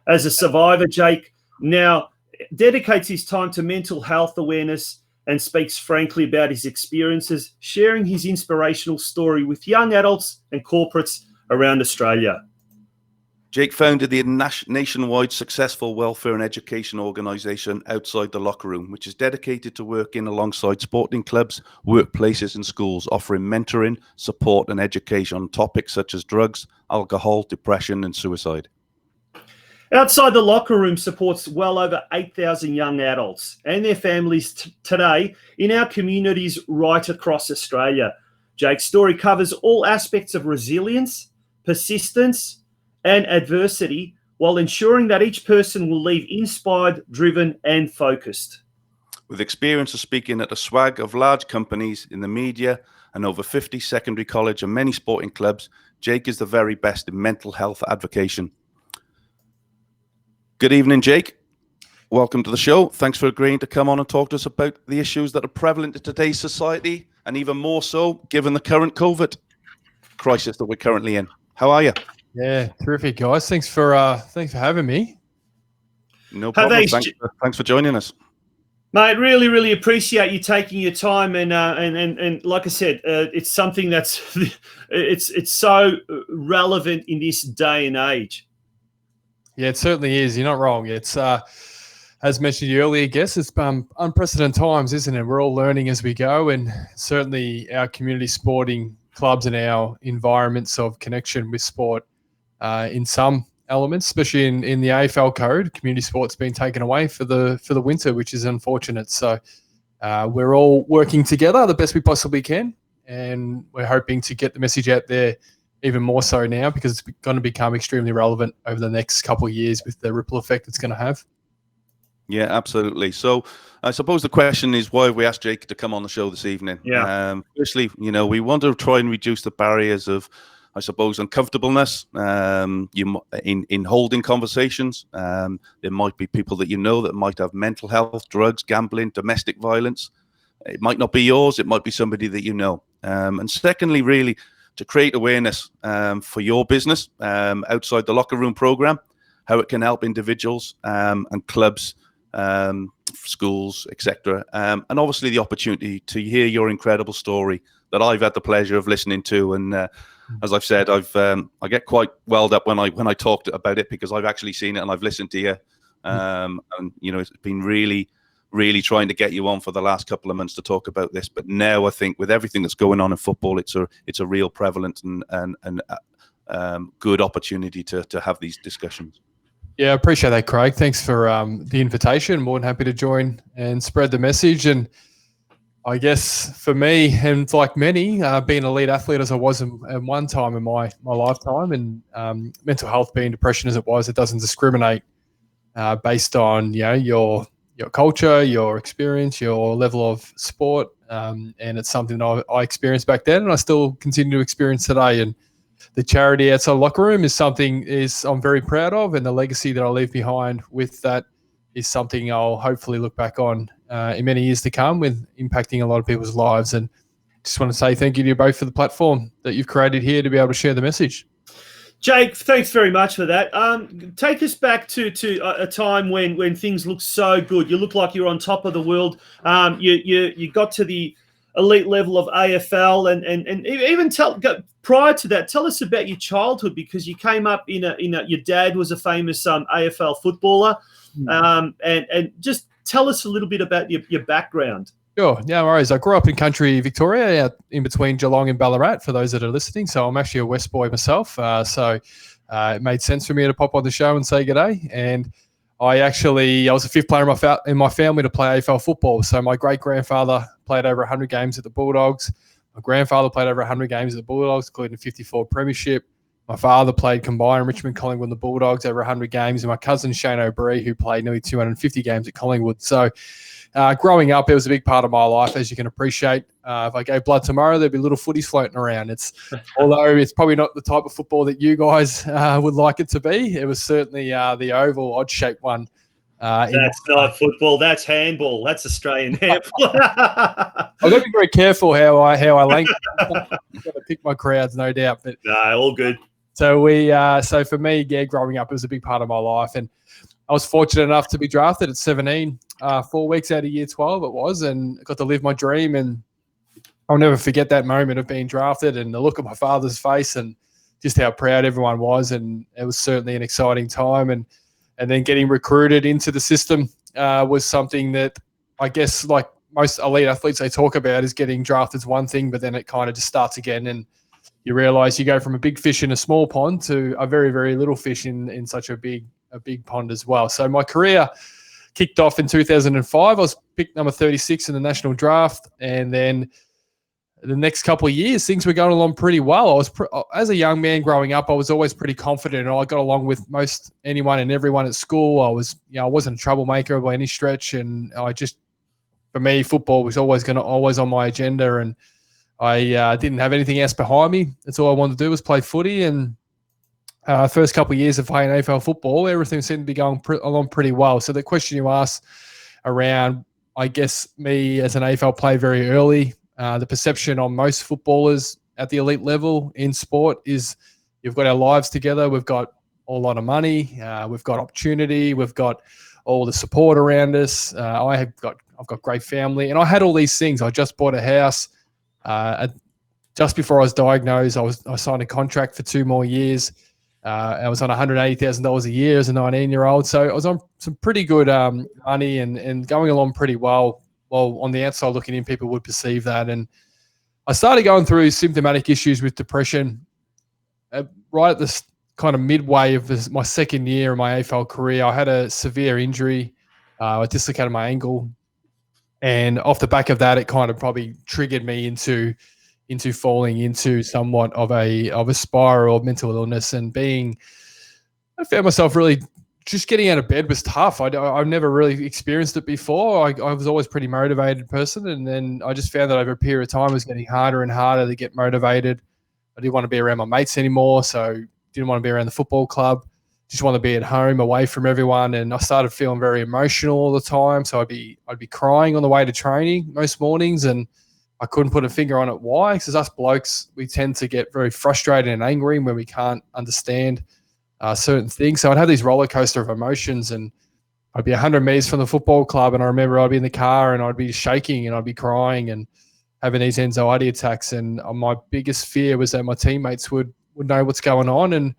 Speaker 5: As a survivor, Jake now dedicates his time to mental health awareness and speaks frankly about his experiences, sharing his inspirational story with young adults and corporates around Australia.
Speaker 6: Jake founded the nationwide successful welfare and education organisation Outside the Locker Room, which is dedicated to working alongside sporting clubs, workplaces and schools, offering mentoring, support and education on topics such as drugs, alcohol, depression and suicide.
Speaker 5: Outside the Locker Room supports well over 8,000 young adults and their families today in our communities right across Australia. Jake's story covers all aspects of resilience, persistence, and adversity, while ensuring that each person will leave inspired, driven, and focused.
Speaker 6: With experience of speaking at a swag of large companies in the media and over 50 secondary college and many sporting clubs, Jake is the very best in mental health advocacy. Good evening, Jake. Welcome to the show. Thanks for agreeing to come on and talk to us about the issues that are prevalent in today's society, and even more so given the current COVID crisis that we're currently in. How are you?
Speaker 8: Yeah, terrific, guys. Thanks for having me.
Speaker 6: No problem. Thanks for joining us,
Speaker 5: mate. Really appreciate you taking your time, and like I said, it's something that's it's so relevant in this day and age.
Speaker 8: Yeah, it certainly is. You're not wrong. It's as mentioned earlier, I guess it's unprecedented times, isn't it? We're all learning as we go, and certainly our community sporting clubs and our environments of connection with sport. In some elements, especially in the AFL code, community sport's been taken away for the winter, which is unfortunate. So, we're all working together the best we possibly can, and we're hoping to get the message out there even more so now, because it's going to become extremely relevant over the next couple of years with the ripple effect it's going to have.
Speaker 6: Yeah, absolutely. So I suppose the question is, why have we asked Jake to come on the show this evening?
Speaker 5: Yeah.
Speaker 6: Firstly, we want to try and reduce the barriers of, I suppose, uncomfortableness in holding conversations. There might be people that that might have mental health, drugs, gambling, domestic violence. It might not be yours. It might be somebody that you know. And secondly, really, to create awareness for your business outside the locker room program, how it can help individuals and clubs, schools, etc. And obviously the opportunity to hear your incredible story that I've had the pleasure of listening to. And as I've said, I get quite welled up when I talked about it, because I've actually seen it and I've listened to you. And it's been really trying to get you on for the last couple of months to talk about this. But now I think with everything that's going on in football, it's a real prevalent and good opportunity to have these discussions.
Speaker 8: Yeah, I appreciate that, Craig. Thanks for the invitation. More than happy to join and spread the message. And I guess for me, and like many, being an elite athlete as I was at one time in my lifetime, and mental health, being depression as it was, it doesn't discriminate based on your culture, your experience, your level of sport, and it's something that I experienced back then, and I still continue to experience today. And the charity outside the locker room is something I'm very proud of, and the legacy that I leave behind with that is something I'll hopefully look back on in many years to come, with impacting a lot of people's lives. And just want to say thank you to you both for the platform that you've created here to be able to share the message.
Speaker 5: Jake, thanks very much for that. Take us back to a time when things looked so good. You looked like you were on top of the world. You got to the elite level of AFL, and even prior to that, tell us about your childhood, because you came up in your dad was a famous AFL footballer, and just tell us a little bit about your background.
Speaker 8: Sure, no worries. I grew up in country Victoria, out in between Geelong and Ballarat, for those that are listening. So I'm actually a West boy myself. So it made sense for me to pop on the show and say g'day. And I was a fifth player in my family to play AFL football. So my great-grandfather played over 100 games at the Bulldogs. My grandfather played over 100 games at the Bulldogs, including 54 premiership. My father played combined Richmond, Collingwood and the Bulldogs, over 100 games. And my cousin, Shane O'Brien, who played nearly 250 games at Collingwood. So growing up, it was a big part of my life, as you can appreciate. If I gave blood tomorrow, there'd be little footies floating around. Although it's probably not the type of football that you guys would like it to be, it was certainly the oval, odd-shaped one.
Speaker 5: That's not football. That's handball. That's Australian handball.
Speaker 8: I've got to be very careful how I link. I've got to pick my crowds, no doubt. But
Speaker 5: no, all good.
Speaker 8: So for me, growing up, it was a big part of my life, and I was fortunate enough to be drafted at 17, 4 weeks out of year 12 it was, and got to live my dream. And I'll never forget that moment of being drafted and the look of my father's face and just how proud everyone was. And it was certainly an exciting time. And then getting recruited into the system was something that I guess, like most elite athletes they talk about, is getting drafted is one thing, but then it kind of just starts again. And you realize you go from a big fish in a small pond to a very, very little fish in such a big pond as well. So my career kicked off in 2005. I was picked number 36 in the national draft. And then the next couple of years, things were going along pretty well. As a young man growing up, I was always pretty confident. I got along with most anyone and everyone at school. I wasn't a troublemaker by any stretch. And for me, football was always on my agenda. And I didn't have anything else behind me. That's all I wanted to do was play footy. And first couple of years of playing AFL football, everything seemed to be going along pretty well. So the question you asked around, I guess, me as an AFL player very early, the perception on most footballers at the elite level in sport is you've got our lives together. We've got a lot of money. We've got opportunity. We've got all the support around us. I've got great family. And I had all these things. I just bought a house. Just before I was diagnosed, I signed a contract for 2 more years. I was on $180,000 a year as a 19-year-old. So I was on some pretty good money and going along pretty well. Well, on the outside looking in, people would perceive that. And I started going through symptomatic issues with depression right at this kind of midway of my second year of my AFL career. I had a severe injury. I dislocated my ankle. And off the back of that, it kind of probably triggered me into falling into somewhat of a spiral of mental illness, and I found myself really just getting out of bed was tough. I've never really experienced it before. I was always a pretty motivated person, and then I just found that over a period of time it was getting harder and harder to get motivated. I didn't want to be around my mates anymore, so didn't want to be around the football club. Just want to be at home, away from everyone, and I started feeling very emotional all the time. So I'd be crying on the way to training most mornings, and I couldn't put a finger on it why. Because us blokes, we tend to get very frustrated and angry when we can't understand certain things. So I'd have these roller coaster of emotions, and I'd be 100 meters from the football club, and I remember I'd be in the car and I'd be shaking and I'd be crying and having these anxiety attacks. And my biggest fear was that my teammates would know what's going on, and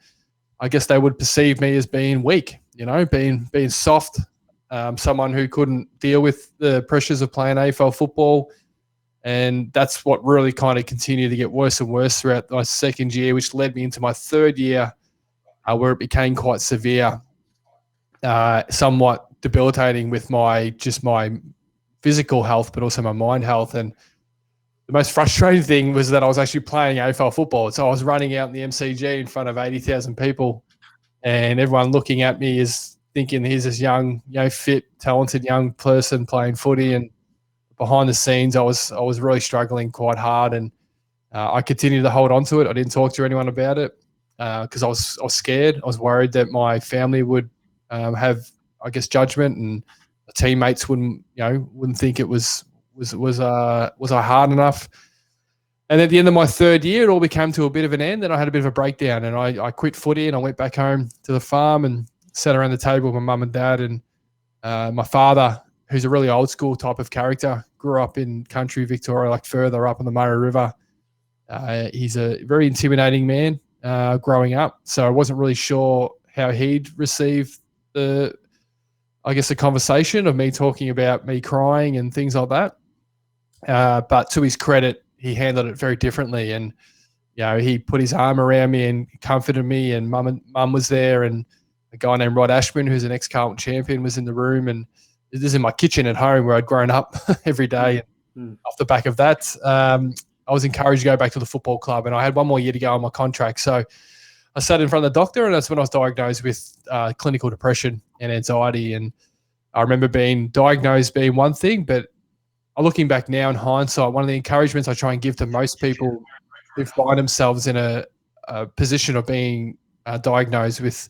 Speaker 8: I guess they would perceive me as being weak, being soft, someone who couldn't deal with the pressures of playing AFL football. And that's what really kind of continued to get worse and worse throughout my second year, which led me into my third year, where it became quite severe, somewhat debilitating with my physical health, but also my mind health. And the most frustrating thing was that I was actually playing AFL football. So I was running out in the MCG in front of 80,000 people, and everyone looking at me is thinking he's this young, fit, talented young person playing footy. And behind the scenes, I was really struggling quite hard, and I continued to hold on to it. I didn't talk to anyone about it because I was scared. I was worried that my family would have, I guess, judgment, and the teammates wouldn't think it was I hard enough. And at the end of my third year, it all became to a bit of an end, and I had a bit of a breakdown, and I quit footy, and I went back home to the farm and sat around the table with my mum and dad, and my father, who's a really old school type of character, grew up in country Victoria, like further up on the Murray River. He's a very intimidating man growing up, so I wasn't really sure how he'd receive the conversation of me talking about me crying and things like that. But to his credit, he handled it very differently, and he put his arm around me and comforted me, and mum was there, and a guy named Rod Ashman, who's an ex-Carlton champion, was in the room. And this is in my kitchen at home where I'd grown up every day. And off the back of that, I was encouraged to go back to the football club, and I had one more year to go on my contract. So I sat in front of the doctor, and that's when I was diagnosed with clinical depression and anxiety. And I remember being diagnosed being one thing, but looking back now in hindsight, one of the encouragements I try and give to most people who find themselves in a position of being diagnosed with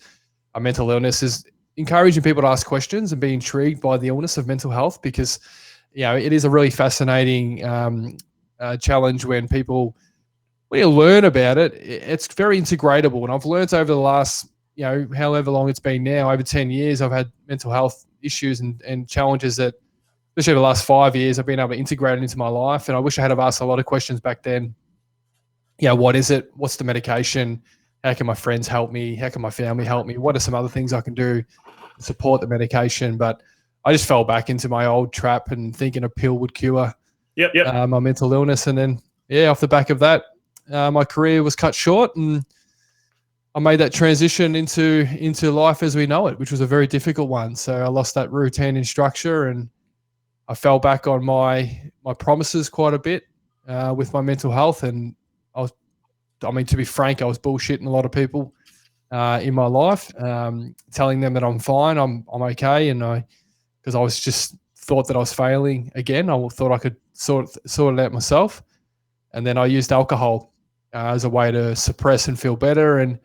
Speaker 8: a mental illness is encouraging people to ask questions and be intrigued by the illness of mental health, because it is a really fascinating challenge when you learn about it. It's very integratable, and I've learned over the last however long it's been now, over 10 years, I've had mental health issues and challenges that, especially over the last 5 years, I've been able to integrate it into my life. And I wish I had have asked a lot of questions back then. What is it? What's the medication? How can my friends help me? How can my family help me? What are some other things I can do to support the medication? But I just fell back into my old trap and thinking a pill would cure my mental illness. And then, off the back of that, my career was cut short, and I made that transition into life as we know it, which was a very difficult one. So I lost that routine and structure, and I fell back on my promises quite a bit with my mental health. And to be frank, I was bullshitting a lot of people in my life, telling them that I'm fine, I'm okay, and because I was just thought that I was failing again. I thought I could sort it out myself, and then I used alcohol as a way to suppress and feel better, and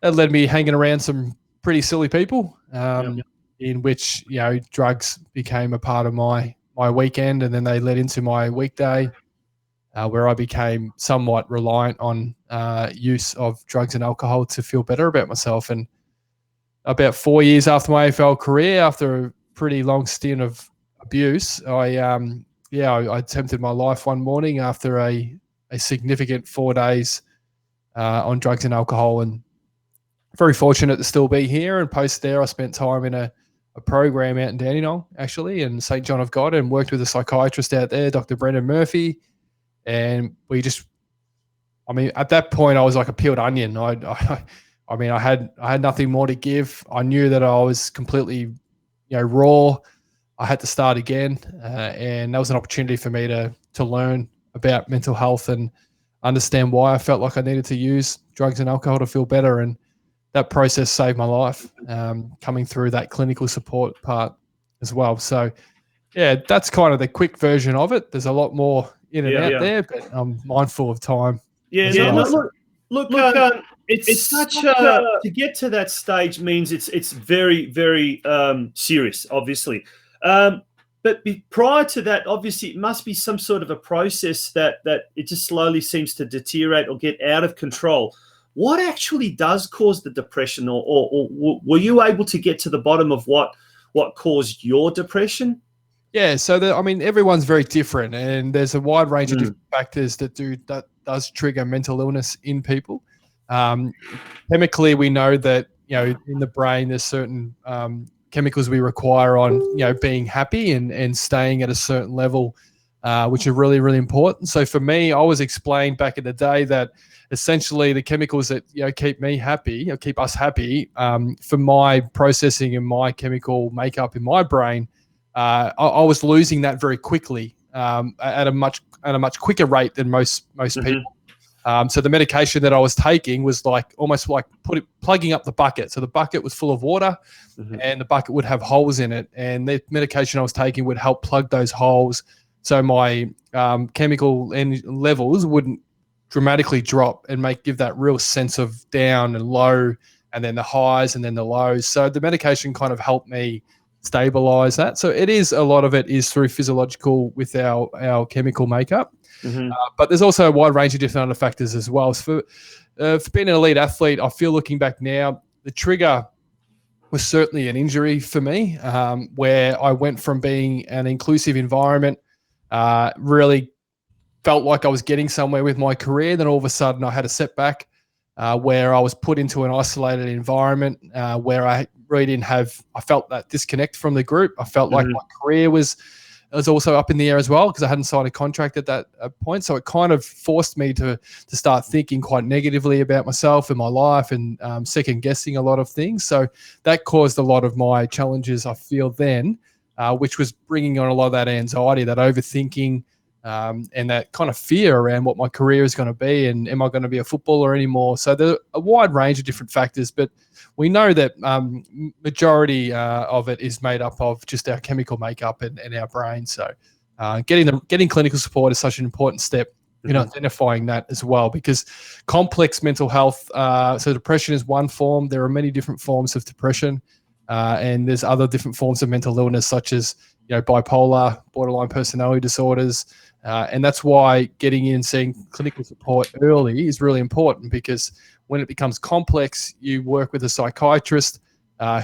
Speaker 8: that led me hanging around some pretty silly people. In which drugs became a part of my weekend, and then they led into my weekday, where I became somewhat reliant on use of drugs and alcohol to feel better about myself. And about 4 years after my AFL career, after a pretty long stint of abuse, I attempted my life one morning after a significant 4 days on drugs and alcohol, and very fortunate to still be here. And post there, I spent time in a program out in Dandenong, actually, in St. John of God, and worked with a psychiatrist out there, Dr. Brendan Murphy. And we at that point, I was like a peeled onion. I had nothing more to give. I knew that I was completely, raw. I had to start again, and that was an opportunity for me to learn about mental health and understand why I felt like I needed to use drugs and alcohol to feel better. And that process saved my life, coming through that clinical support part as well. So, yeah, that's kind of the quick version of it. There's a lot more in and out there, but I'm mindful of time.
Speaker 5: Yeah, look, it's such a to get to that stage means it's very, very serious, obviously. But prior to that, obviously, it must be some sort of a process that it just slowly seems to deteriorate or get out of control. What actually does cause the depression, or were you able to get to the bottom of what caused your depression?
Speaker 8: Yeah, so everyone's very different, and there's a wide range of different factors that does trigger mental illness in people. Chemically, we know that in the brain there's certain chemicals we require on being happy and staying at a certain level, which are really, really important. So for me, I was explained back in the day that essentially the chemicals that keep me happy, keep us happy, for my processing and my chemical makeup in my brain, I was losing that very quickly, at a much quicker rate than most people. So the medication that I was taking was almost like plugging up the bucket. So the bucket was full of water, and the bucket would have holes in it, and the medication I was taking would help plug those holes, so my chemical levels wouldn't dramatically drop and give that real sense of down and low, and then the highs and then the lows. So the medication kind of helped me stabilize that. So a lot of it is through physiological with our chemical makeup. But there's also a wide range of different other factors as well. So for being an elite athlete, I feel looking back now, the trigger was certainly an injury for me, where I went from being an inclusive environment, really felt like I was getting somewhere with my career. Then all of a sudden I had a setback, where I was put into an isolated environment, where I really didn't have, I felt that disconnect from the group. I felt like my career was also up in the air as well, because I hadn't signed a contract at that point. So it kind of forced me to start thinking quite negatively about myself and my life, and second guessing a lot of things. So that caused a lot of my challenges, I feel then, which was bringing on a lot of that anxiety, that overthinking, and that kind of fear around what my career is going to be, and am I going to be a footballer anymore? So there are a wide range of different factors, but we know that majority of it is made up of just our chemical makeup and our brain. So getting clinical support is such an important step in identifying that as well, because complex mental health, so depression is one form. There are many different forms of depression, and there's other different forms of mental illness, such as bipolar, borderline personality disorders. And that's why getting in and seeing clinical support early is really important, because when it becomes complex, you work with a psychiatrist,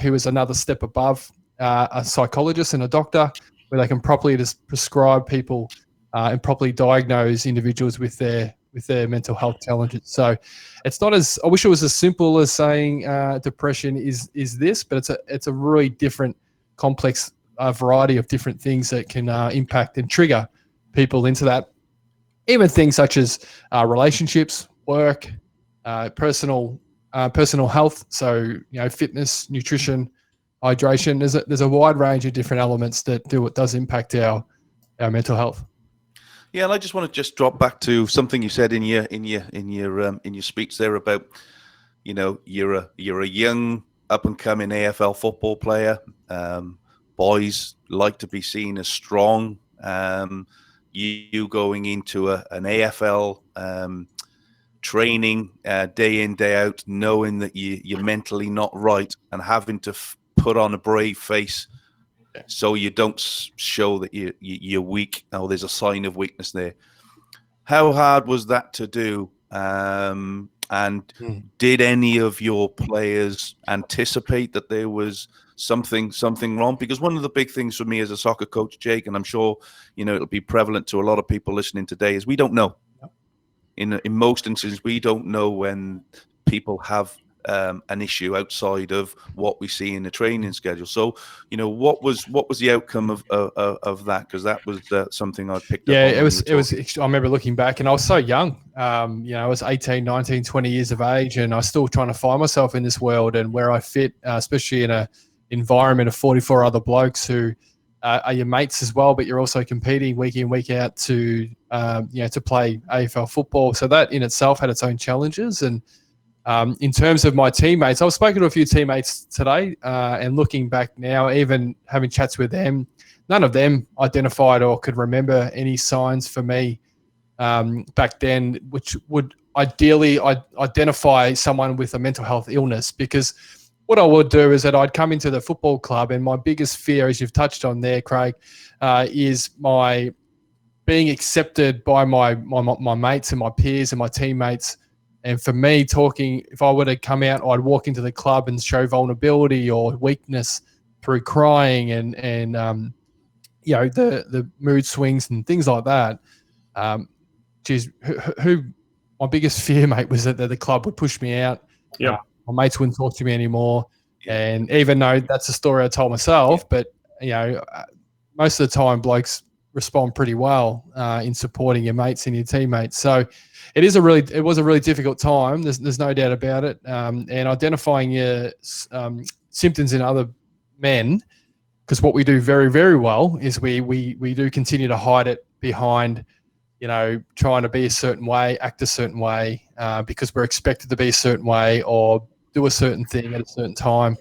Speaker 8: who is another step above a psychologist and a doctor, where they can properly just prescribe people and properly diagnose individuals with their mental health challenges. So it's not as, I wish it was as simple as saying depression is this, but it's a really different, complex variety of different things that can impact and trigger people into that. Even things such as relationships, work, personal health. So fitness, nutrition, hydration. There's a wide range of different elements that does impact our mental health.
Speaker 6: Yeah, and I just want to just drop back to something you said in your speech there about, you're a young up and coming AFL football player. Boys like to be seen as strong. You going into an AFL training day in, day out, knowing that you're mentally not right, and having to put on a brave face so you don't show that you're weak. Oh, there's a sign of weakness there. How hard was that to do? And did any of your players anticipate that there was something wrong? Because one of the big things for me as a soccer coach, Jake, and I'm sure it'll be prevalent to a lot of people listening today, is we don't know. In most instances, we don't know when people have an issue outside of what we see in the training schedule. So, what was the outcome of that? Because that was something I picked up.
Speaker 8: Yeah, it was. I remember looking back, and I was so young. I was 18, 19, 20 years of age, and I was still trying to find myself in this world and where I fit, especially in a environment of 44 other blokes who are your mates as well, but you're also competing week in, week out to to play AFL football. So that in itself had its own challenges. And in terms of my teammates, I've spoken to a few teammates today, and looking back now, even having chats with them, none of them identified or could remember any signs for me back then, which would ideally identify someone with a mental health illness. Because what I would do is that I'd come into the football club, and my biggest fear, as you've touched on there, Craig, is my being accepted by my mates and my peers and my teammates. And for me, if I were to come out, I'd walk into the club and show vulnerability or weakness through crying and the mood swings and things like that. Who my biggest fear, mate, was that the club would push me out.
Speaker 5: Yeah.
Speaker 8: My mates wouldn't talk to me anymore. And even though that's a story I told myself, but most of the time blokes respond pretty well in supporting your mates and your teammates. So it was a really difficult time. There's no doubt about it. And identifying your symptoms in other men, because what we do very, very well is we do continue to hide it behind, trying to be a certain way, act a certain way, because we're expected to be a certain way or do a certain thing at a certain time.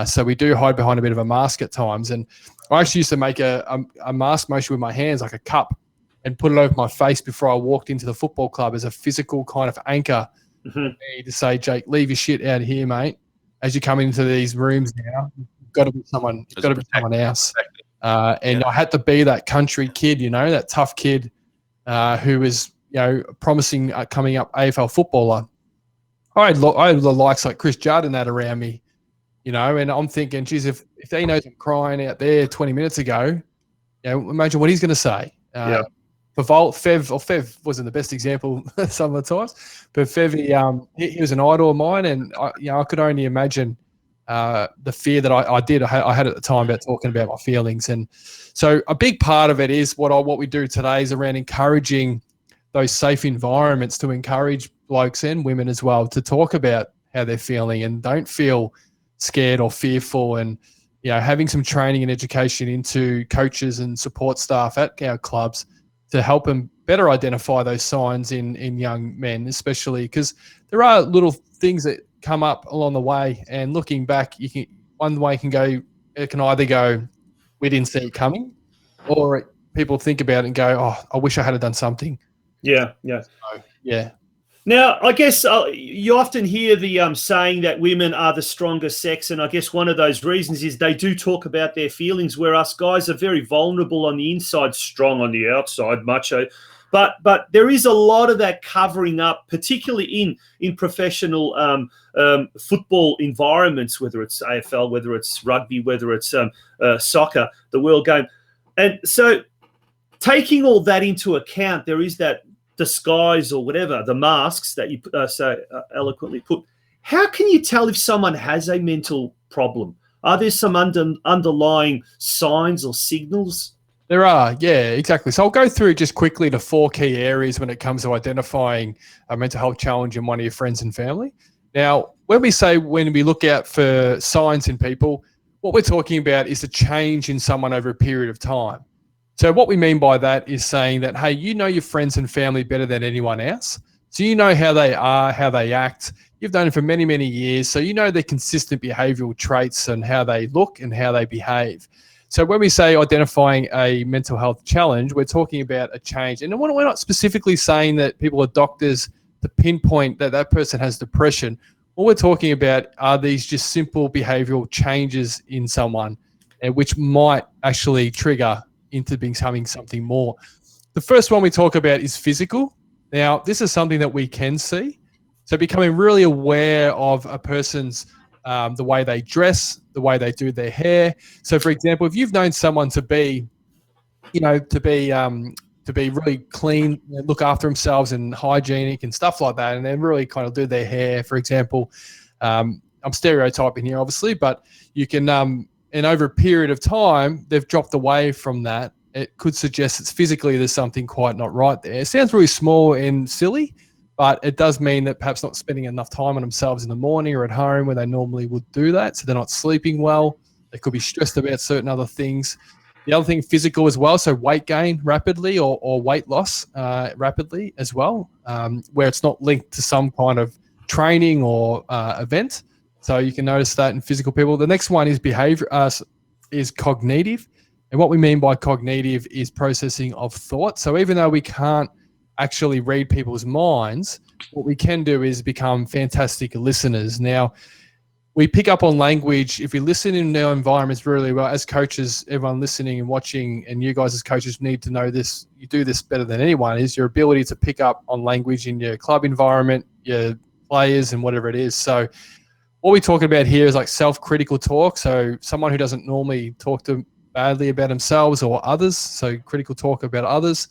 Speaker 8: So we do hide behind a bit of a mask at times. And I actually used to make a mask motion with my hands, like a cup, and put it over my face before I walked into the football club as a physical kind of anchor for me to say, Jake, leave your shit out here, mate. As you come into these rooms now, you've got to be someone else. And I had to be that country kid, that tough kid who was, promising coming up AFL footballer. I had the likes like Chris Judd and that around me, and I'm thinking, geez, if he knows I'm crying out there 20 minutes ago, imagine what he's going to say. Fev wasn't the best example some of the times, but Fev, he was an idol of mine, and I could only imagine the fear that I had at the time about talking about my feelings. And so a big part of it is what we do today is around encouraging those safe environments to encourage blokes and women as well to talk about how they're feeling and don't feel scared or fearful. And having some training and education into coaches and support staff at our clubs to help them better identify those signs in young men, especially because there are little things that come up along the way. And looking back, one way it can either go, we didn't see it coming, or people think about it and go, oh, I wish I had done something.
Speaker 5: Yeah.
Speaker 8: So, yeah.
Speaker 5: Now, I guess you often hear the saying that women are the stronger sex, and I guess one of those reasons is they do talk about their feelings, where us guys are very vulnerable on the inside, strong on the outside, macho. But there is a lot of that covering up, particularly in professional football environments, whether it's AFL, whether it's rugby, whether it's soccer, the world game. And so taking all that into account, there is that disguise or whatever, the masks that you so eloquently put. How can you tell if someone has a mental problem? Are there some underlying signs or signals?
Speaker 8: There are, yeah, exactly. So I'll go through just quickly the 4 key areas when it comes to identifying a mental health challenge in one of your friends and family. Now, when we look out for signs in people, what we're talking about is a change in someone over a period of time. So what we mean by that is saying that, hey, you know your friends and family better than anyone else. So you know how they are, how they act. You've known them for many, many years. So you know their consistent behavioral traits and how they look and how they behave. So when we say identifying a mental health challenge, we're talking about a change. And we're not specifically saying that people are doctors to pinpoint that person has depression. What we're talking about are these just simple behavioral changes in someone, which might actually trigger into becoming something more. The first one we talk about is physical. Now, this is something that we can see. So becoming really aware of a person's the way they dress, the way they do their hair. So, for example, if you've known someone to be really clean, look after themselves and hygienic and stuff like that, and then really kind of do their hair, for example, I'm stereotyping here, obviously, but you can, and over a period of time, they've dropped away from that. It could suggest it's physically there's something quite not right there. It sounds really small and silly, but it does mean that perhaps not spending enough time on themselves in the morning or at home where they normally would do that. So they're not sleeping well. They could be stressed about certain other things. The other thing, physical as well. So weight gain rapidly or weight loss rapidly as well, where it's not linked to some kind of training or event. So you can notice that in physical people. The next one is behavior, is cognitive. And what we mean by cognitive is processing of thought. So even though we can't actually read people's minds, what we can do is become fantastic listeners. Now, we pick up on language if we listen in our environments really well. As coaches, everyone listening and watching, and you guys as coaches need to know this. You do this better than anyone, is your ability to pick up on language in your club environment, your players, and whatever it is. So what we're talking about here is like self-critical talk. So someone who doesn't normally talk to badly about themselves or others. So critical talk about others.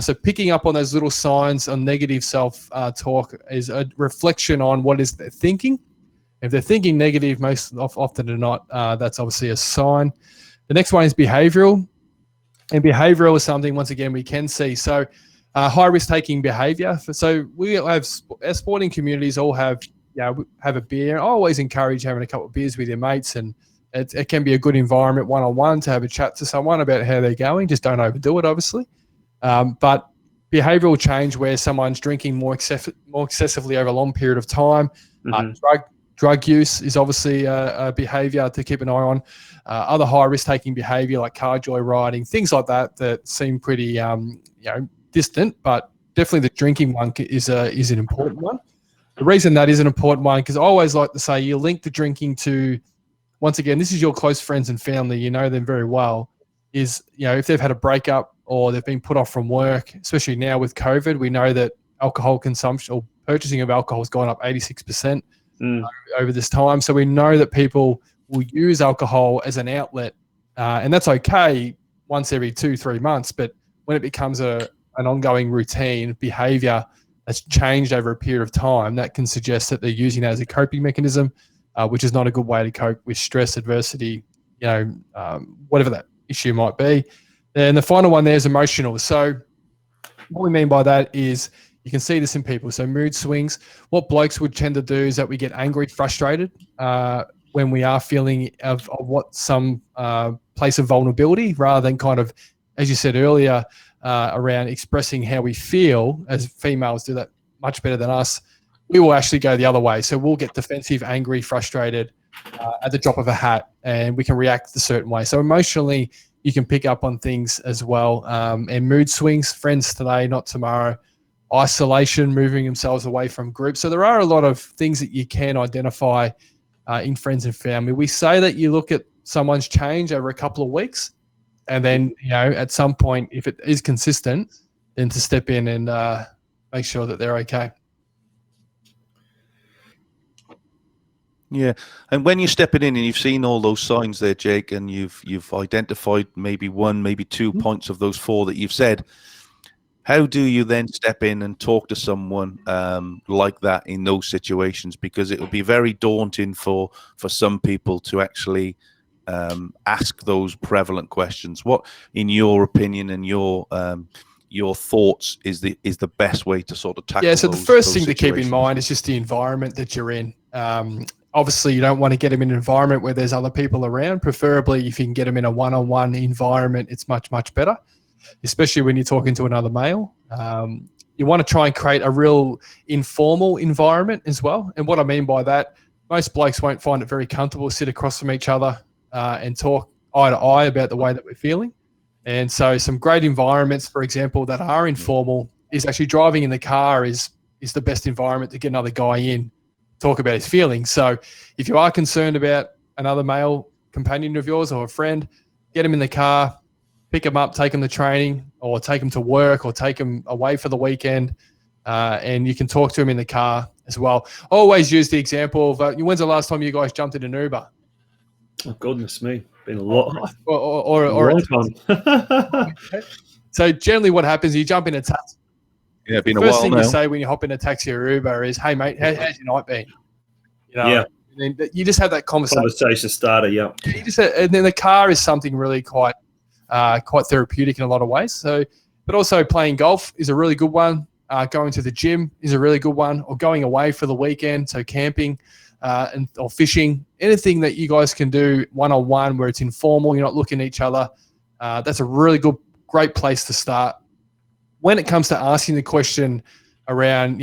Speaker 8: So picking up on those little signs on negative self-talk is a reflection on what is they're thinking. If they're thinking negative, most often than not, that's obviously a sign. The next one is behavioral. And behavioral is something, once again, we can see. So high-risk taking behavior. So we have, our sporting communities all have, have a beer. I always encourage having a couple of beers with your mates, and it can be a good environment one-on-one to have a chat to someone about how they're going. Just don't overdo it, obviously. But behavioral change where someone's drinking more excessively over a long period of time. Drug use is obviously a behavior to keep an eye on. Other high-risk taking behavior like car joyriding, things like that seem pretty distant, but definitely the drinking one is an important one. The reason that is an important one, because I always like to say you link the drinking to, once again, this is your close friends and family, you know them very well, is, if they've had a breakup or they've been put off from work, especially now with COVID, we know that alcohol consumption or purchasing of alcohol has gone up 86% over this time. So we know that people will use alcohol as an outlet, and that's okay once every 2-3 months. But when it becomes an ongoing routine behavior that's changed over a period of time, that can suggest that they're using that as a coping mechanism, which is not a good way to cope with stress, adversity, whatever that issue might be. And the final one there is emotional. So what we mean by that is you can see this in people. So mood swings. What blokes would tend to do is that we get angry, frustrated when we are feeling of what some place of vulnerability, rather than kind of, as you said earlier, around expressing how we feel. As females do that much better than us. We will actually go the other way. So we'll get defensive, angry, frustrated at the drop of a hat, and we can react a certain way. So emotionally, you can pick up on things as well. And mood swings, friends today, not tomorrow. Isolation, moving themselves away from groups. So there are a lot of things that you can identify in friends and family. We say that you look at someone's change over a couple of weeks, and then, at some point, if it is consistent, then to step in and make sure that they're okay.
Speaker 6: Yeah, and when you're stepping in and you've seen all those signs there, Jake, and you've identified maybe 1, maybe 2 points of those 4 that you've said, how do you then step in and talk to someone like that in those situations? Because it will be very daunting for some people to actually ask those prevalent questions. What, in your opinion and your thoughts, is the best way to sort of tackle?
Speaker 8: Yeah, so the first thing to keep in mind is just the environment that you're in. Obviously, you don't want to get them in an environment where there's other people around. Preferably, if you can get them in a one-on-one environment, it's much, much better, especially when you're talking to another male. You want to try and create a real informal environment as well. And what I mean by that, most blokes won't find it very comfortable to sit across from each other and talk eye to eye about the way that we're feeling. And so some great environments, for example, that are informal, is actually driving in the car is the best environment to get another guy in, talk about his feelings. So if you are concerned about another male companion of yours or a friend, get him in the car, pick him up, take him to training, or take him to work, or take him away for the weekend, and you can talk to him in the car as well. Always use the example of when's the last time you guys jumped in an Uber?
Speaker 5: Oh, goodness me. Been a lot.
Speaker 8: Or
Speaker 5: a long time.
Speaker 8: So generally what happens, you jump in a taxi.
Speaker 6: Yeah, been
Speaker 8: the
Speaker 6: a while
Speaker 8: first thing
Speaker 6: now.
Speaker 8: you say when you hop in a taxi or Uber is, "Hey mate, how's your night been?"
Speaker 5: Yeah.
Speaker 8: And then you just have that
Speaker 5: Conversation starter. Yeah.
Speaker 8: And then the car is something really quite therapeutic in a lot of ways. So, but also playing golf is a really good one. Going to the gym is a really good one, or going away for the weekend. So camping, or fishing, anything that you guys can do one-on-one where it's informal, you're not looking at each other, That's a really great place to start. When it comes to asking the question around,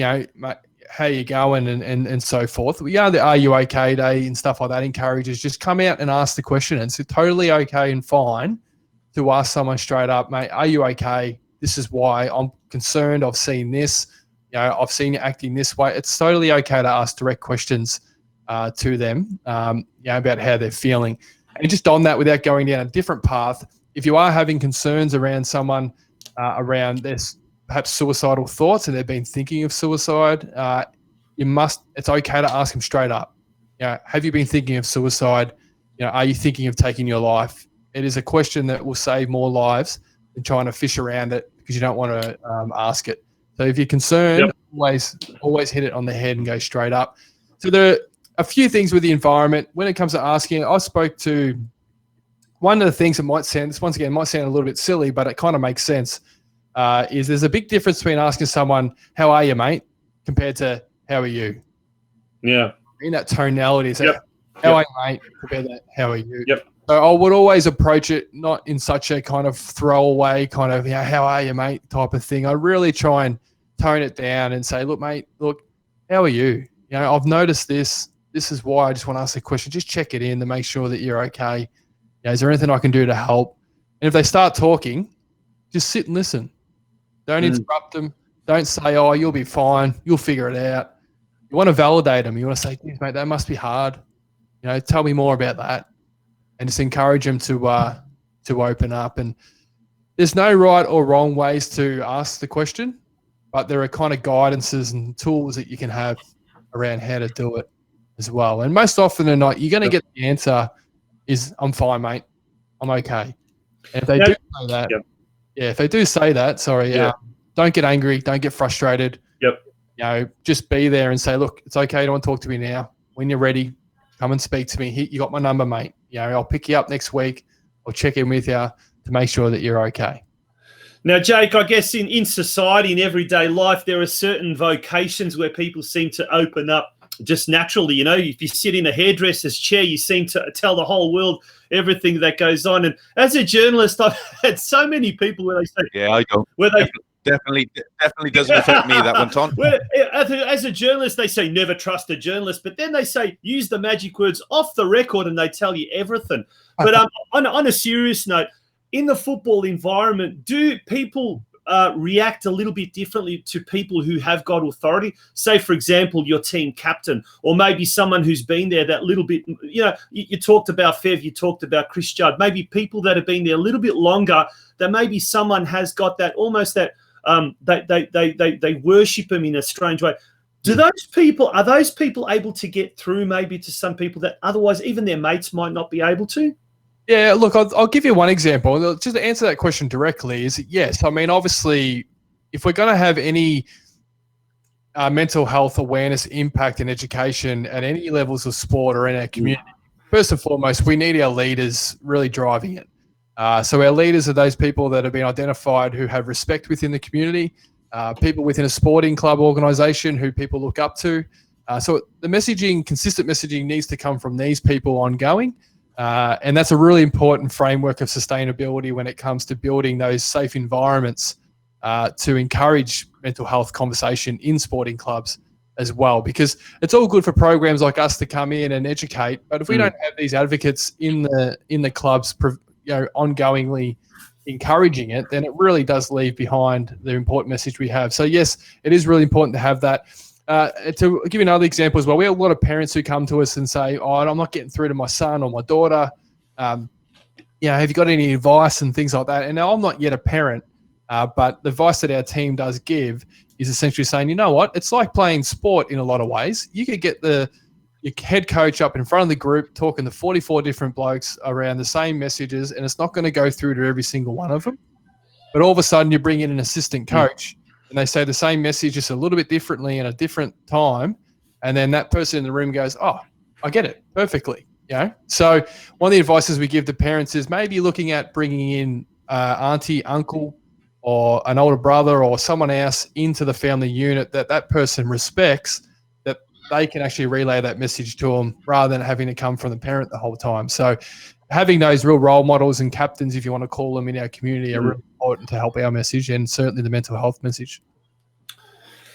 Speaker 8: how you going and so forth, the Are You Okay Day and stuff like that encourages just come out and ask the question. And it's totally okay and fine to ask someone straight up, mate, are you okay? This is why I'm concerned. I've seen this. I've seen you acting this way. It's totally okay to ask direct questions to them, about how they're feeling. And just on that, without going down a different path, if you are having concerns around someone, around this perhaps suicidal thoughts and they've been thinking of suicide, it's okay to ask them straight up. Have you been thinking of suicide? Are you thinking of taking your life? It is a question that will save more lives than trying to fish around it because you don't want to ask it. So if you're concerned, always hit it on the head and go straight up. So there are a few things with the environment. When it comes to asking, I spoke to one of the things that might sound a little bit silly, but it kind of makes sense, is there's a big difference between asking someone, how are you, mate, compared to how are you?
Speaker 5: Yeah.
Speaker 8: In that tonality, so how are you, mate, compared to how are you?
Speaker 5: Yep.
Speaker 8: So I would always approach it not in such a kind of throwaway kind of, how are you, mate, type of thing. I really try and tone it down and say, look, mate, how are you? I've noticed this. This is why I just want to ask the question. Just check it in to make sure that you're okay. Is there anything I can do to help? And if they start talking, just sit and listen. Don't interrupt them. Don't say, oh, you'll be fine. You'll figure it out. You want to validate them. You want to say, mate, that must be hard. Tell me more about that. And just encourage them to open up. And there's no right or wrong ways to ask the question, but there are kind of guidances and tools that you can have around how to do it as well. And most often than not, you're going to get the answer is, I'm fine, mate. I'm okay. And if they do say that, if they do say that, don't get angry. Don't get frustrated. Just be there and say, look, it's okay. Don't talk to me now. When you're ready, come and speak to me. You got my number, mate. I'll pick you up next week. I'll check in with you to make sure that you're okay.
Speaker 5: Now, Jake, I guess in society, in everyday life, there are certain vocations where people seem to open up just naturally. If you sit in a hairdresser's chair, you seem to tell the whole world everything that goes on. And as a journalist, I've had so many people where they say,
Speaker 6: I go.
Speaker 5: Where they
Speaker 6: definitely doesn't affect me, that one, Tom.
Speaker 5: Well, as a journalist, they say never trust a journalist, but then they say use the magic words off the record and they tell you everything. But on a serious note, in the football environment, do people react a little bit differently to people who have got authority? Say, for example, your team captain, or maybe someone who's been there that little bit. You talked about Fev, you talked about Chris Judd. Maybe people that have been there a little bit longer. That maybe someone has got that almost that. They worship him in a strange way. Are those people able to get through maybe to some people that otherwise even their mates might not be able to?
Speaker 8: Yeah, look, I'll give you one example. Just to answer that question directly is yes. I mean, obviously, if we're going to have any mental health awareness impact in education at any levels of sport or in our community, first and foremost, we need our leaders really driving it. So our leaders are those people that have been identified who have respect within the community, people within a sporting club organisation who people look up to. So the consistent messaging needs to come from these people ongoing. And that's a really important framework of sustainability when it comes to building those safe environments to encourage mental health conversation in sporting clubs as well. Because it's all good for programs like us to come in and educate, but if we don't have these advocates in the clubs ongoingly encouraging it, then it really does leave behind the important message we have. So yes, it is really important to have that. To give you another example as well, we have a lot of parents who come to us and say, oh, I'm not getting through to my son or my daughter. Have you got any advice and things like that? And now I'm not yet a parent, but the advice that our team does give is essentially saying, you know what, it's like playing sport in a lot of ways. You could get your head coach up in front of the group talking to 44 different blokes around the same messages, and it's not going to go through to every single one of them. But all of a sudden you bring in an assistant coach and they say the same message just a little bit differently in a different time, and then that person in the room goes, oh, I get it perfectly. So one of the advices we give to parents is maybe looking at bringing in auntie, uncle, or an older brother or someone else into the family unit that person respects, that they can actually relay that message to them rather than having to come from the parent the whole time. So having those real role models and captains, if you want to call them, in our community are really important to help our message, and certainly the mental health message.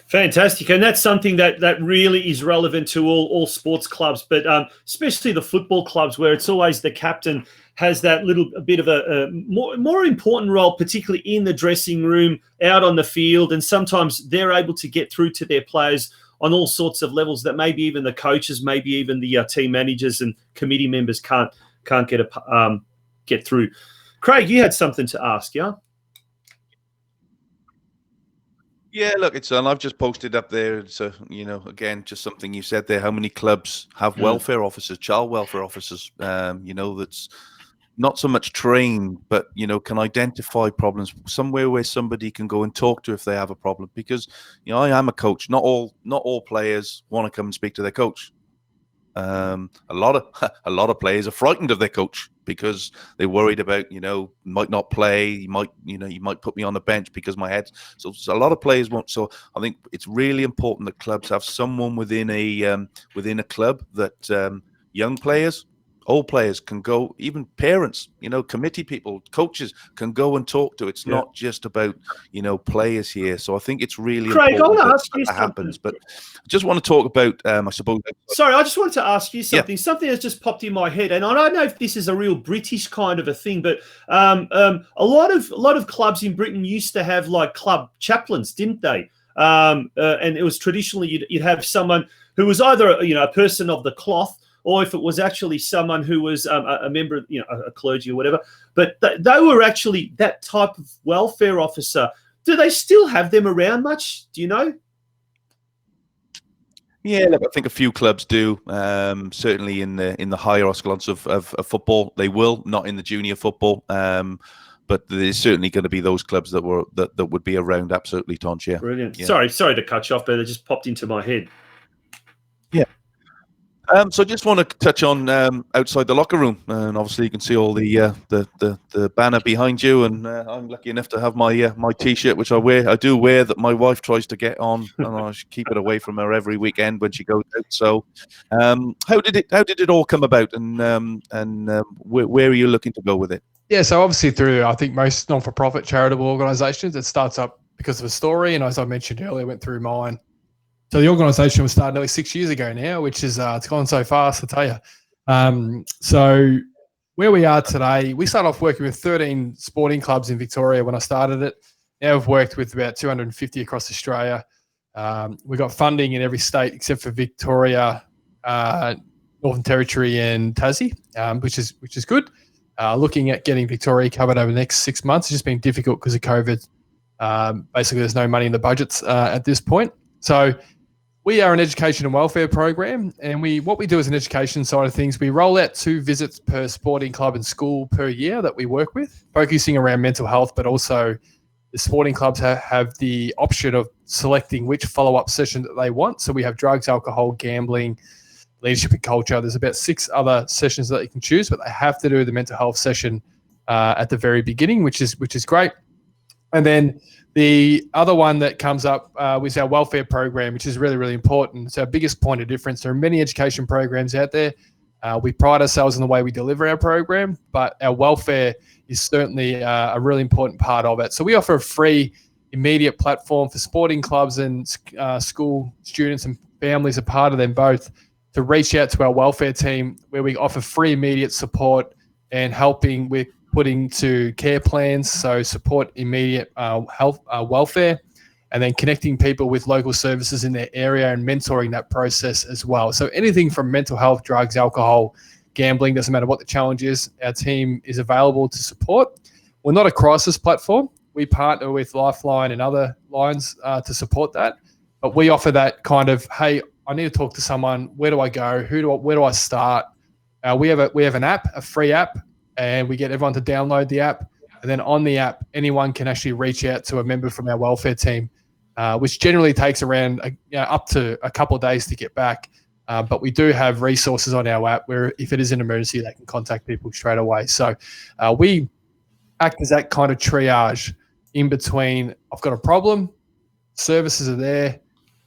Speaker 5: Fantastic, and that's something that really is relevant to all sports clubs, but especially the football clubs, where it's always the captain has that little bit of a more important role, particularly in the dressing room, out on the field, and sometimes they're able to get through to their players on all sorts of levels that maybe even the coaches, maybe even the team managers and committee members can't get through. Craig, you had something to ask, yeah?
Speaker 6: Yeah, look, and I've just posted up there. It's again, just something you said there. How many clubs have welfare officers, child welfare officers? That's not so much trained, but can identify problems somewhere where somebody can go and talk to if they have a problem. Because I am a coach. Not all players want to come and speak to their coach. A lot of players are frightened of their coach because they're worried about might not play. You might put me on the bench because my head. So a lot of players won't. So I think it's really important that clubs have someone within a club that young players, old players can go, even parents, committee people, coaches can go and talk to. It's not just about, players here. So I think it's really
Speaker 5: Craig,
Speaker 6: important
Speaker 5: I want to ask you
Speaker 6: that happens.
Speaker 5: something.
Speaker 6: But I just want to talk about, I suppose.
Speaker 5: Sorry, I just wanted to ask you something. Something that's just popped in my head, and I don't know if this is a real British kind of a thing, but a lot of clubs in Britain used to have like club chaplains, didn't they? And it was traditionally you'd have someone who was either a person of the cloth, or if it was actually someone who was a member of, a clergy or whatever. But they were actually that type of welfare officer. Do they still have them around much? Do you know?
Speaker 6: Yeah, look, I think a few clubs do. Certainly in the higher echelons of football, they will. Not in the junior football, but there's certainly going to be those clubs that would be around. Absolutely, Tonch. Yeah,
Speaker 5: brilliant.
Speaker 6: Yeah.
Speaker 5: Sorry to cut you off, but it just popped into my head.
Speaker 6: Yeah. So I just want to touch on outside the locker room, and obviously you can see all the banner behind you, and I'm lucky enough to have my T-shirt, which I do wear, that my wife tries to get on, and I keep it away from her every weekend when she goes out. So, how did it all come about, and where are you looking to go with it?
Speaker 8: Yeah, so obviously through, I think, most non-for-profit charitable organisations, it starts up because of a story, and as I mentioned earlier, went through mine. So the organisation was started nearly 6 years ago now, which is it's gone so fast, I tell you. So where we are today, we started off working with 13 sporting clubs in Victoria when I started it. Now we've worked with about 250 across Australia. We've got funding in every state except for Victoria, Northern Territory, and Tassie, which is good. Looking at getting Victoria covered over the next 6 months. It's just been difficult because of COVID. Basically, there's no money in the budgets at this point. So we are an education and welfare program, and what we do as an education side of things, we roll out 2 visits per sporting club and school per year that we work with, focusing around mental health, but also the sporting clubs have the option of selecting which follow-up session that they want. So we have drugs, alcohol, gambling, leadership and culture. There's about 6 other sessions that you can choose, but they have to do the mental health session at the very beginning, which is great. And then the other one that comes up was our welfare program, which is really, really important. It's our biggest point of difference. There are many education programs out there. We pride ourselves in the way we deliver our program, but our welfare is certainly a really important part of it. So we offer a free, immediate platform for sporting clubs and school students and families, a part of them both, to reach out to our welfare team, where we offer free, immediate support and helping with putting to care plans, so support immediate health welfare, and then connecting people with local services in their area and mentoring that process as well. So anything from mental health, drugs, alcohol, gambling, doesn't matter what the challenge is, our team is available to support. We're not a crisis platform. We partner with Lifeline and other lines to support that, but we offer that kind of, hey, I need to talk to someone. Where do I go? Where do I start? We have an app, a free app, and we get everyone to download the app. And then on the app, anyone can actually reach out to a member from our welfare team, which generally takes around up to a couple of days to get back. But we do have resources on our app where if it is an emergency, they can contact people straight away. So we act as that kind of triage in between, I've got a problem, services are there,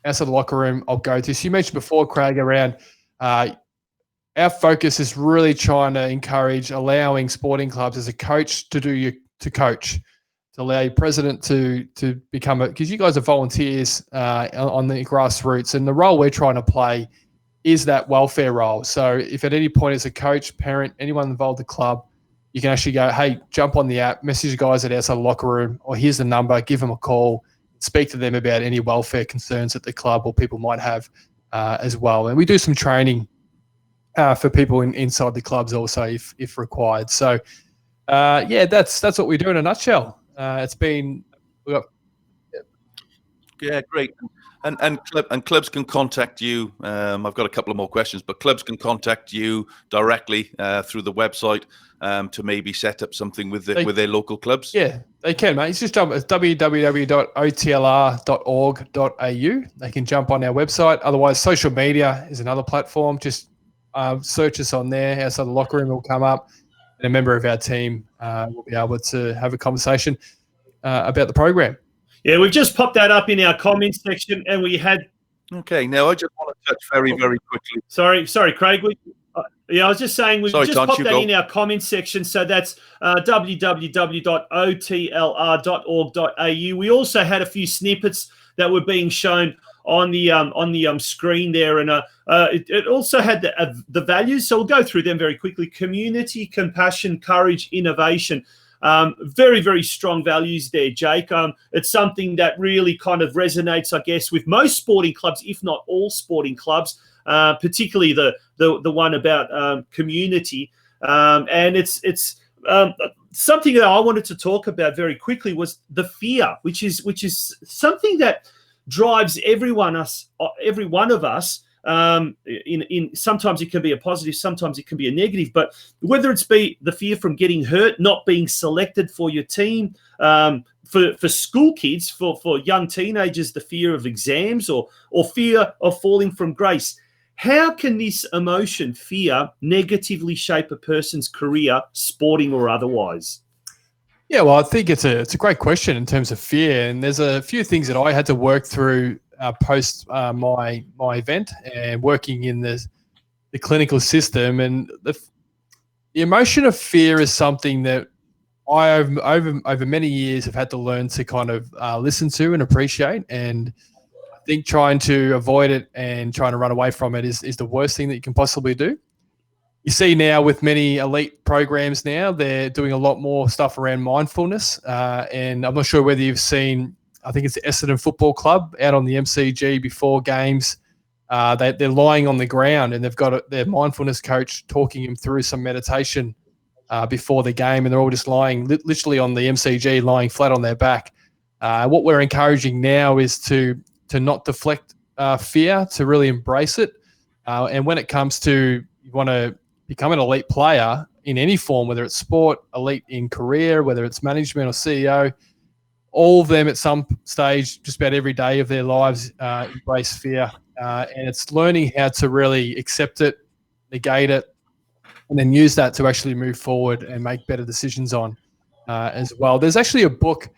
Speaker 8: outside the locker room I'll go to. So you mentioned before, Craig, around our our focus is really trying to encourage allowing sporting clubs as a coach to coach, to allow your president to become because you guys are volunteers on the grassroots, and the role we're trying to play is that welfare role. So if at any point as a coach, parent, anyone involved in the club, you can actually go, hey, jump on the app, message the guys at outside the locker room, or here's the number, give them a call, speak to them about any welfare concerns that the club or people might have as well. And we do some training for people inside the clubs also if required. So that's what we do in a nutshell. It's been
Speaker 6: great. And clubs can contact you. I've got a couple of more questions, but clubs can contact you directly through the website to maybe set up something with their local clubs.
Speaker 8: Yeah, they can, mate. It's just www.otlr.org.au. They can jump on our website. Otherwise, social media is another platform. Just search us on there. Outside the locker room will come up, and a member of our team will be able to have a conversation about the program.
Speaker 5: Yeah, we've just popped that up in our comments section, and we had.
Speaker 6: Okay, now I just want to touch very, very quickly.
Speaker 5: Sorry, Craig. I was just saying we've just popped that in our comments section. So that's www.otlr.org.au. We also had a few snippets that were being shown on the screen there, and it also had the values. So we'll go through them very quickly: community, compassion, courage, innovation. Very, very strong values there, Jake. It's something that really kind of resonates, I guess, with most sporting clubs, if not all sporting clubs, particularly the one about community. And it's something that I wanted to talk about very quickly was the fear, which is something that drives every one of us. In sometimes it can be a positive, sometimes it can be a negative, but whether it's be the fear from getting hurt, not being selected for your team, for school kids, for young teenagers, the fear of exams or fear of falling from grace. How can this emotion, fear, negatively shape a person's career, sporting or otherwise?
Speaker 8: Yeah, well, I think it's a great question in terms of fear, and there's a few things that I had to work through post my event and working in the clinical system. And the emotion of fear is something that I over many years have had to learn to kind of listen to and appreciate. And I think trying to avoid it and trying to run away from it is the worst thing that you can possibly do. You see now with many elite programs now, they're doing a lot more stuff around mindfulness. And I'm not sure whether you've seen, I think it's the Essendon Football Club out on the MCG before games. They're lying on the ground and they've got their mindfulness coach talking them through some meditation before the game, and they're all just lying literally on the MCG, lying flat on their back. What we're encouraging now is to not deflect fear, to really embrace it. And when it comes to you want to become an elite player in any form, whether it's sport, elite in career, whether it's management or CEO, all of them at some stage, just about every day of their lives, embrace fear. And it's learning how to really accept it, negate it, and then use that to actually move forward and make better decisions on as well. There's actually a book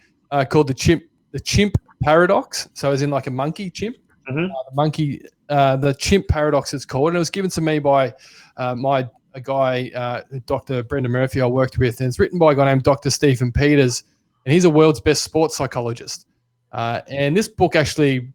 Speaker 8: called The Chimp Paradox. So as in like a monkey chimp. Mm-hmm. The Chimp Paradox it's called. And it was given to me by a guy, Dr. Brendan Murphy I worked with. And it's written by a guy named Dr. Stephen Peters. And he's a world's best sports psychologist. And this book actually,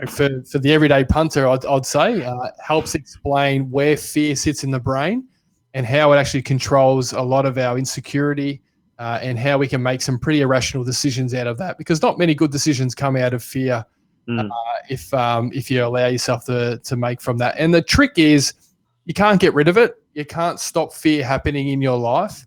Speaker 8: for the everyday punter, I'd say, helps explain where fear sits in the brain and how it actually controls a lot of our insecurity and how we can make some pretty irrational decisions out of that. Because not many good decisions come out of fear if you allow yourself to make from that. And the trick is you can't get rid of it. You can't stop fear happening in your life.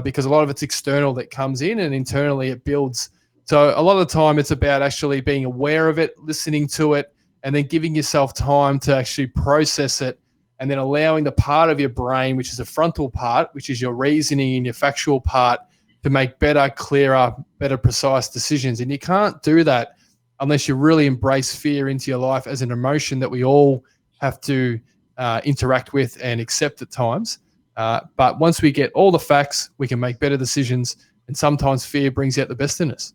Speaker 8: Because a lot of it's external that comes in and internally it builds. So a lot of the time it's about actually being aware of it, listening to it, and then giving yourself time to actually process it, and then allowing the part of your brain, which is the frontal part, which is your reasoning and your factual part, to make better, clearer, better precise decisions. And you can't do that unless you really embrace fear into your life as an emotion that we all have to interact with and accept at times. But once we get all the facts, we can make better decisions, and sometimes fear brings out the best in us.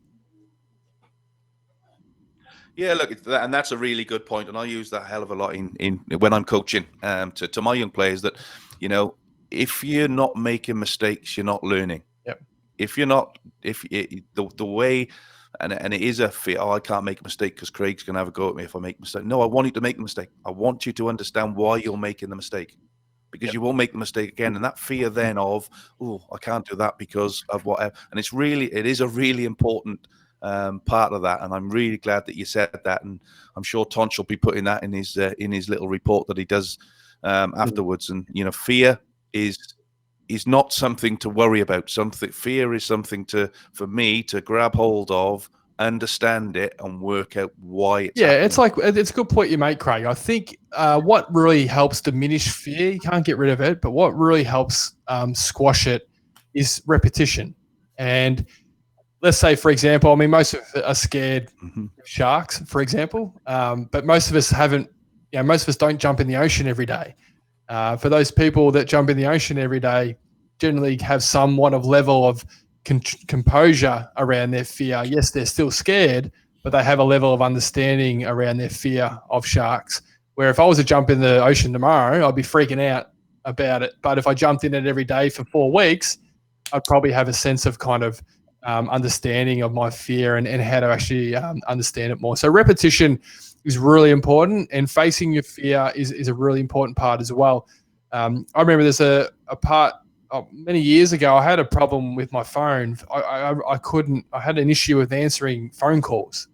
Speaker 6: Yeah, look, and that's a really good point, and I use that a hell of a lot in when I'm coaching to my young players. That, you know, if you're not making mistakes, you're not learning.
Speaker 8: Yep.
Speaker 6: If you're not, the way, and it is a fear. Oh, I can't make a mistake because Craig's going to have a go at me if I make a mistake. No, I want you to make the mistake. I want you to understand why you're making the mistake, because you won't make the mistake again. And that fear then of, oh, I can't do that because of whatever. And it is a really important part of that. And I'm really glad that you said that. And I'm sure Tonch will be putting that in his little report that he does afterwards. And, you know, fear is not something to worry about. Fear is something for me to grab hold of, understand it, and work out why it's happening.
Speaker 8: It's a good point you make, Craig. I think what really helps diminish fear, you can't get rid of it, but what really helps squash it is repetition. And let's say, for example, I mean, most of us are scared of sharks, for example, but most of us don't jump in the ocean every day. For those people that jump in the ocean every day, generally have somewhat of level of composure around their fear. Yes, they're still scared, but they have a level of understanding around their fear of sharks. Where if I was to jump in the ocean tomorrow, I'd be freaking out about it. But if I jumped in it every day for 4 weeks, I'd probably have a sense of kind of understanding of my fear and how to actually understand it more. So repetition is really important, and facing your fear is a really important part as well. I remember there's a part many years ago, I had a problem with my phone. I had an issue with answering phone calls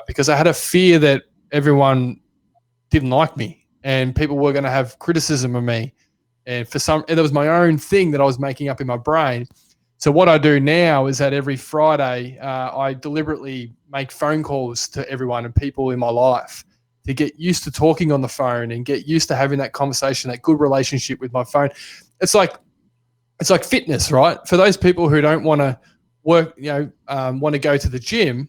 Speaker 8: because I had a fear that everyone didn't like me and people were going to have criticism of me. And it was my own thing that I was making up in my brain. So what I do now is that every Friday, I deliberately make phone calls to everyone and people in my life to get used to talking on the phone and get used to having that conversation, that good relationship with my phone. It's like fitness, right? For those people who don't want to work, want to go to the gym,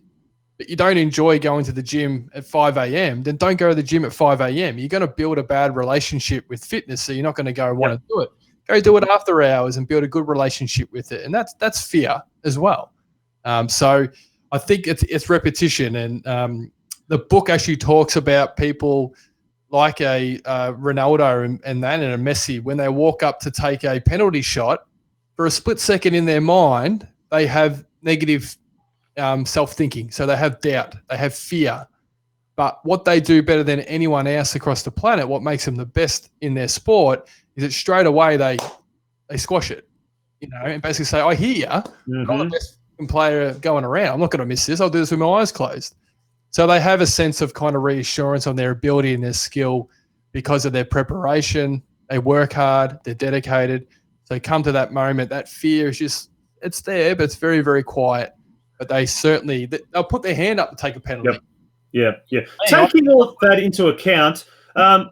Speaker 8: but you don't enjoy going to the gym at 5 a.m., then don't go to the gym at 5 a.m. You're going to build a bad relationship with fitness, so you're not going to go and want to do it. Go do it after hours and build a good relationship with it. And that's fear as well. So I think it's repetition. And the book actually talks about people like a Ronaldo and a Messi, when they walk up to take a penalty shot, for a split second in their mind, they have negative self-thinking. So they have doubt, they have fear. But what they do better than anyone else across the planet, what makes them the best in their sport, is that straight away they squash it, and basically say, I hear you. I'm the best player going around. I'm not going to miss this. I'll do this with my eyes closed. So they have a sense of kind of reassurance on their ability and their skill because of their preparation. They work hard. They're dedicated. So come to that moment, that fear is just, it's there, but it's very, very quiet. But they'll put their hand up to take a penalty.
Speaker 5: Yeah. Taking all of that into account,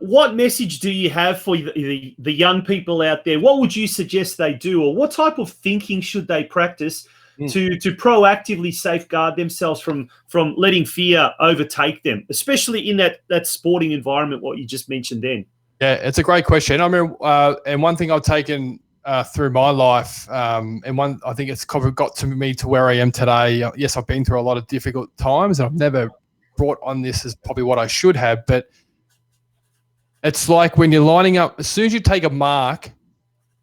Speaker 5: what message do you have for the young people out there? What would you suggest they do, or what type of thinking should they practice to proactively safeguard themselves from letting fear overtake them, especially in that sporting environment, what you just mentioned then?
Speaker 8: Yeah, it's a great question. I mean, and one thing I've taken through my life, and one I think it's got to me to where I am today. Yes, I've been through a lot of difficult times, and I've never brought on this as probably what I should have, but it's like when you're lining up, as soon as you take a mark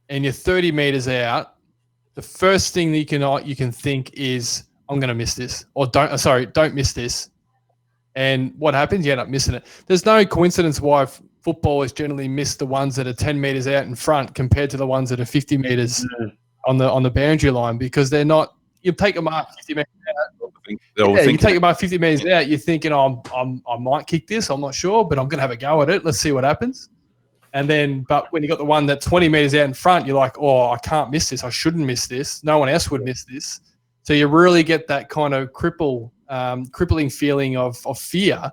Speaker 8: and you're 30 meters out, the first thing that you can think is, I'm going to miss this, or don't miss this. And what happens? You end up missing it. There's no coincidence why footballers generally miss the ones that are 10 meters out in front compared to the ones that are 50 meters on the boundary line, because they're not. You take a mark 50 meters out. You take a mark 50 meters out. You're thinking, I might kick this. I'm not sure, but I'm going to have a go at it. Let's see what happens. And then, but when you got the one that's 20 meters out in front, you're like, oh, I can't miss this. I shouldn't miss this. No one else would miss this. So you really get that kind of crippling feeling of fear,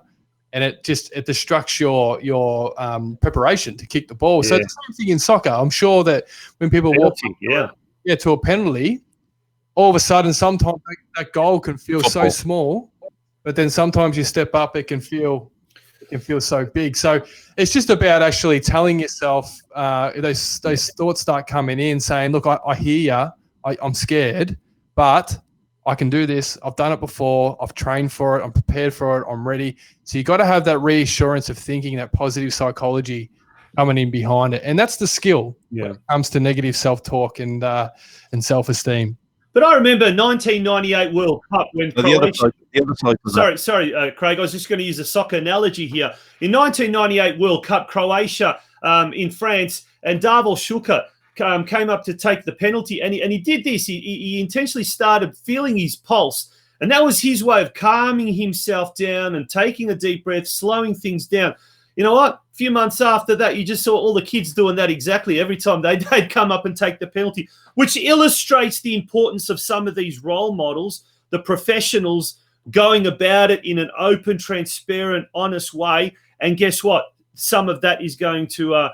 Speaker 8: and it destructs your preparation to kick the ball. So it's the same thing in soccer. I'm sure that when people walk to a penalty, all of a sudden, sometimes that goal can feel so small, but then sometimes you step up, it can feel so big. So it's just about actually telling yourself those thoughts start coming in, saying, look, I hear you, I'm scared, but I can do this. I've done it before. I've trained for it. I'm prepared for it. I'm ready. So you got to have that reassurance of thinking, that positive psychology coming in behind it. And that's the skill when it comes to negative self-talk and self-esteem.
Speaker 5: But I remember 1998 World Cup when Croatia. Sorry, Craig. I was just going to use a soccer analogy here. In 1998 World Cup, Croatia in France, and Davor Šuker came up to take the penalty, and he did this. He intentionally started feeling his pulse, and that was his way of calming himself down and taking a deep breath, slowing things down. You know what? A few months after that, you just saw all the kids doing that exactly every time they'd come up and take the penalty, which illustrates the importance of some of these role models, the professionals going about it in an open, transparent, honest way. And guess what? Some of that is going to,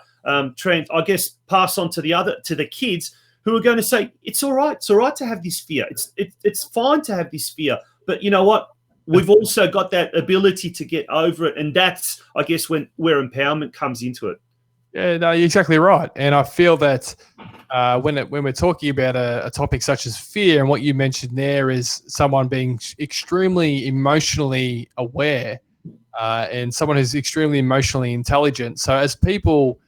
Speaker 5: pass on to the kids who are going to say, it's all right. It's all right to have this fear. It's fine to have this fear. But you know what? We've also got that ability to get over it. And that's, I guess, where empowerment comes into it.
Speaker 8: Yeah, no, you're exactly right. And I feel that when we're talking about a topic such as fear, and what you mentioned there is someone being extremely emotionally aware and someone who's extremely emotionally intelligent. So as people,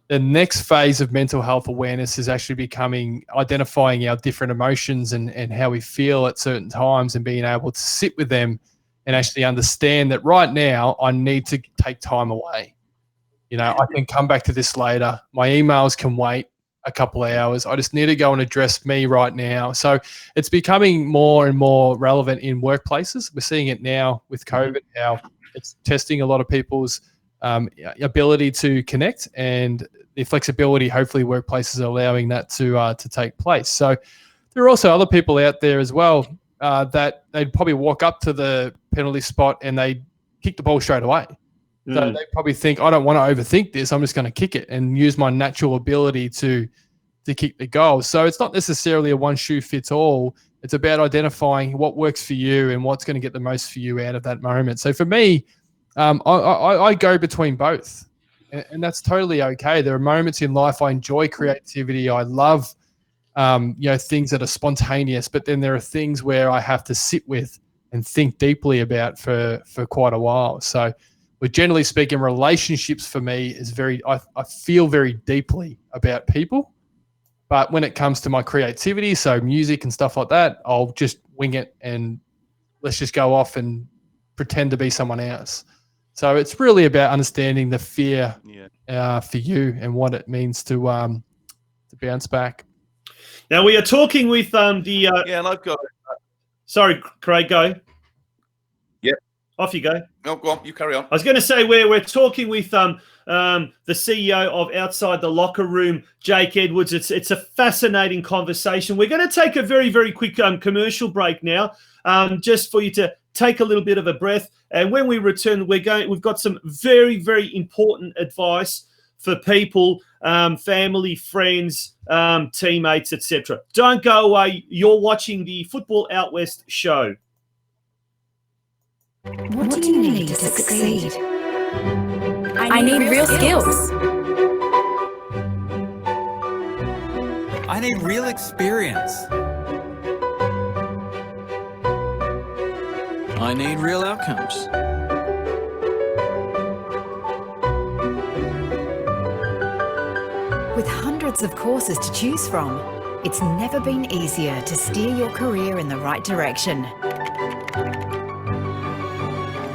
Speaker 8: the next phase of mental health awareness is actually identifying our different emotions and how we feel at certain times, and being able to sit with them and actually understand that right now I need to take time away. You know, I can come back to this later. My emails can wait a couple of hours. I just need to go and address me right now. So it's becoming more and more relevant in workplaces. We're seeing it now with COVID, how it's testing a lot of people's ability to connect, and the flexibility, hopefully workplaces are allowing that to take place. So there are also other people out there as well that they'd probably walk up to the penalty spot and they kick the ball straight away. So they probably think, I don't want to overthink this. I'm just going to kick it and use my natural ability to kick the goal. So it's not necessarily a one shoe fits all. It's about identifying what works for you and what's going to get the most for you out of that moment. So for me, I go between both, and that's totally okay. There are moments in life I enjoy creativity. I love, things that are spontaneous, but then there are things where I have to sit with and think deeply about for quite a while. So, but generally speaking, relationships for me is I feel very deeply about people. But when it comes to my creativity, so music and stuff like that, I'll just wing it and let's just go off and pretend to be someone else. So it's really about understanding the fear for you and what it means to bounce back.
Speaker 5: Now we are talking with and I've got. Sorry, Craig, go.
Speaker 6: Yep.
Speaker 5: Off you go.
Speaker 6: No, go on. You carry on.
Speaker 5: I was going to say we're talking with the CEO of Outside the Locker Room, Jake Edwards. It's a fascinating conversation. We're going to take a very, very quick commercial break now, just for you to take a little bit of a breath. And when we return, we've got some very, very important advice for people, family, friends, teammates, etc. Don't go away. You're watching the Football Out West show.
Speaker 2: What do you need to succeed?
Speaker 3: I need real skills.
Speaker 4: I need real experience. I need real outcomes.
Speaker 2: With hundreds of courses to choose from, it's never been easier to steer your career in the right direction.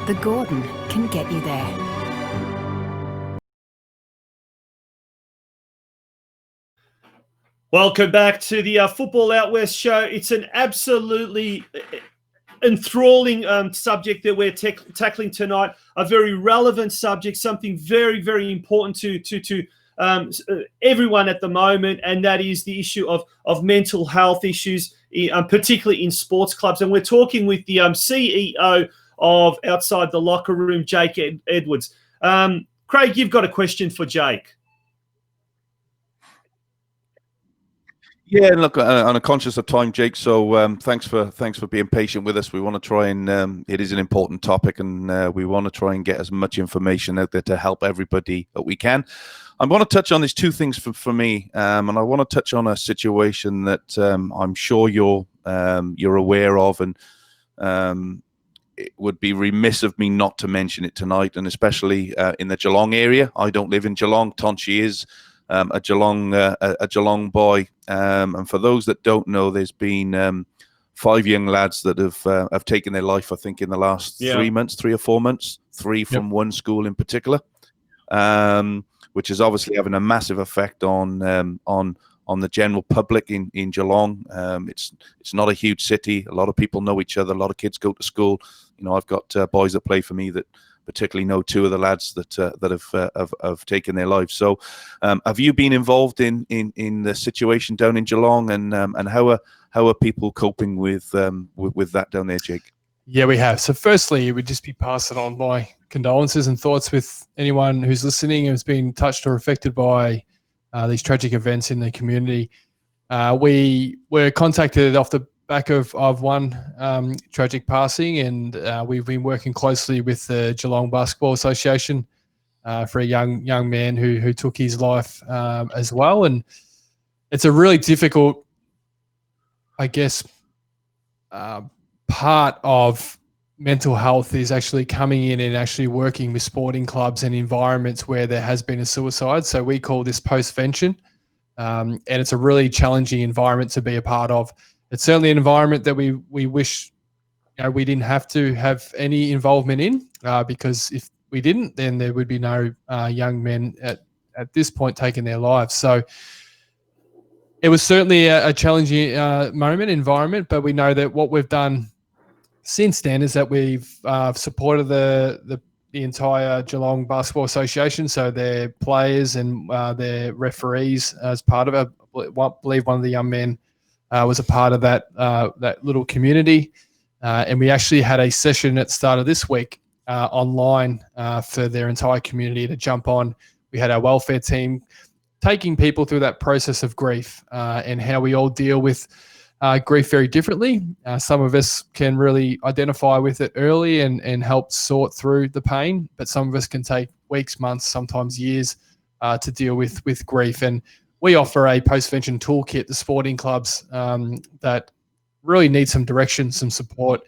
Speaker 2: The Gordon can get you there.
Speaker 5: Welcome back to the Football Out West show. It's an absolutely enthralling subject that we're tackling tonight. A very relevant subject, something very, very important to everyone at the moment, and that is the issue of mental health issues, particularly in sports clubs. And we're talking with the CEO of Outside the Locker Room, Jake Edwards. Craig, you've got a question for Jake.
Speaker 6: Yeah, and look, on a conscious of time, Jake. So thanks for being patient with us. We want to try and it is an important topic, and we want to try and get as much information out there to help everybody that we can. I want to touch on these two things for me, and I want to touch on a situation that I'm sure you're aware of, and it would be remiss of me not to mention it tonight, and especially in the Geelong area. I don't live in Geelong. Tonchi is a Geelong boy, and for those that don't know, there's been 5 young lads that have taken their life, I think, in the last 3 months, 3 or 4 months, 3 from one school in particular, which is obviously having a massive effect on the general public in Geelong. It's not a huge city. A lot of people know each other. A lot of kids go to school. You know, I've got boys that play for me that particularly know 2 of the lads that have taken their lives. So, have you been involved in the situation down in Geelong, and how are people coping with that down there, Jake?
Speaker 8: Yeah, we have. So, firstly, it would just be passing on my condolences and thoughts with anyone who's listening who's been touched or affected by these tragic events in the community. We were contacted off the back of one tragic passing, and we've been working closely with the Geelong Basketball Association for a young man who took his life as well. And it's a really difficult, I guess, part of mental health is actually coming in and actually working with sporting clubs and environments where there has been a suicide. So we call this postvention, and it's a really challenging environment to be a part of. It's certainly an environment that we wish we didn't have to have any involvement in, because if we didn't, then there would be no young men at this point taking their lives. So it was certainly a challenging environment, but we know that what we've done since then is that we've supported the entire Geelong Basketball Association, so their players and their referees as part of it. I believe one of the young men was a part of that little community, and we actually had a session at the start of this week online for their entire community to jump on. We had our welfare team taking people through that process of grief and how we all deal with grief very differently. Some of us can really identify with it early and help sort through the pain, but some of us can take weeks, months, sometimes years to deal with grief. And we offer a postvention toolkit to sporting clubs that really need some direction, some support.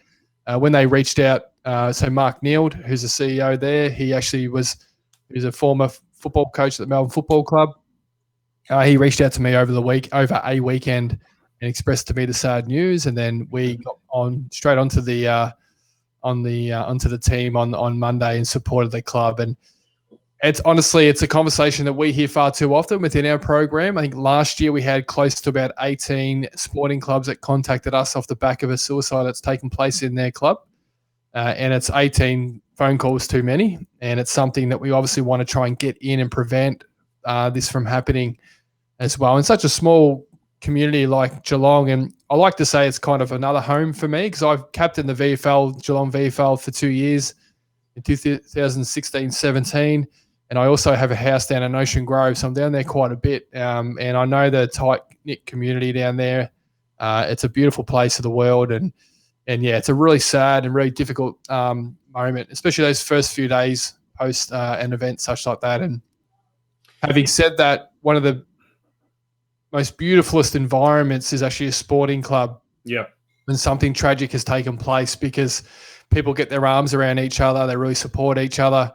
Speaker 8: When they reached out, so Mark Neild, who's the CEO there, he's a former football coach at the Melbourne Football Club. He reached out to me over a weekend and expressed to me the sad news, and then we got straight onto the team on Monday and supported the club. And it's a conversation that we hear far too often within our program. I think last year we had close to about 18 sporting clubs that contacted us off the back of a suicide that's taken place in their club. And it's 18 phone calls too many. And it's something that we obviously want to try and get in and prevent this from happening as well. In such a small community like Geelong, and I like to say it's kind of another home for me because I've captained the VFL, Geelong VFL, for 2 years in 2016-17. And I also have a house down in Ocean Grove, so I'm down there quite a bit. And I know the tight-knit community down there. It's a beautiful place of the world. And yeah, it's a really sad and really difficult moment, especially those first few days post an event such like that. And having said that, one of the most beautifulest environments is actually a sporting club.
Speaker 5: Yeah.
Speaker 8: When something tragic has taken place, because people get their arms around each other, they really support each other.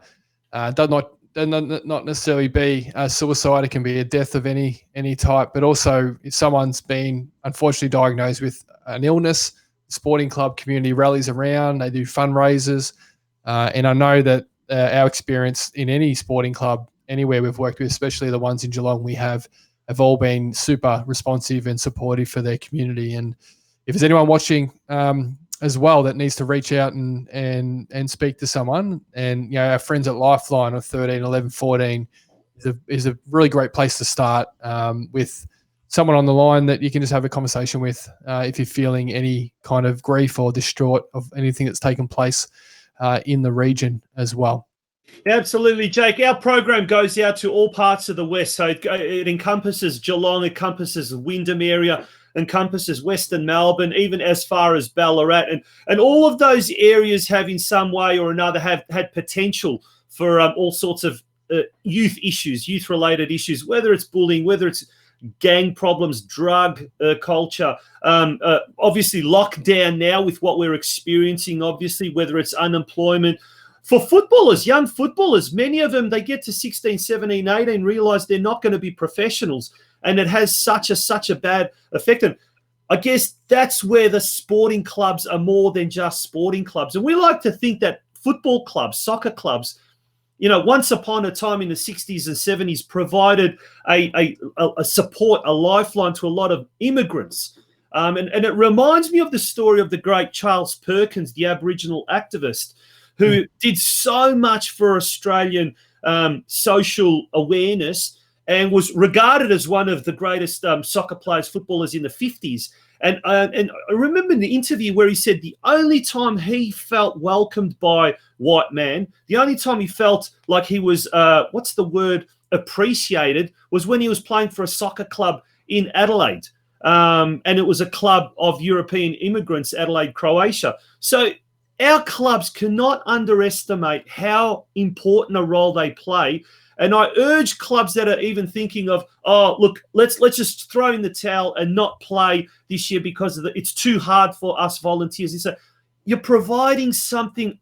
Speaker 8: Does not necessarily be a suicide. It can be a death of any type, but also if someone's been unfortunately diagnosed with an illness, the sporting club community rallies around, they do fundraisers. And I know that our experience in any sporting club, anywhere we've worked with, especially the ones in Geelong we have all been super responsive and supportive for their community. And if there's anyone watching as well that needs to reach out and speak to someone, and our friends at Lifeline of 13, 11, 14 is a really great place to start with someone on the line that you can just have a conversation with if you're feeling any kind of grief or distraught of anything that's taken place in the region as well.
Speaker 5: Absolutely, Jake. Our program goes out to all parts of the West. So it encompasses Geelong, encompasses the Wyndham area, encompasses Western Melbourne, even as far as Ballarat. And all of those areas have in some way or another have had potential for all sorts of youth issues, youth-related issues, whether it's bullying, whether it's gang problems, drug culture, obviously lockdown now with what we're experiencing, obviously, whether it's unemployment. For footballers, young footballers, many of them, they get to 16, 17, 18, realise they're not going to be professionals, and it has such a bad effect. And I guess that's where the sporting clubs are more than just sporting clubs. And we like to think that football clubs, soccer clubs, once upon a time in the 60s and 70s provided a support, a lifeline to a lot of immigrants. And it reminds me of the story of the great Charles Perkins, the Aboriginal activist, who did so much for Australian social awareness and was regarded as one of the greatest soccer players, footballers in the 50s. And I remember in the interview where he said the only time he felt welcomed by white man, the only time he felt like he was, appreciated, was when he was playing for a soccer club in Adelaide. And it was a club of European immigrants, Adelaide, Croatia. So our clubs cannot underestimate how important a role they play. And I urge clubs that are even thinking of, let's just throw in the towel and not play this year because it's too hard for us volunteers. You're providing something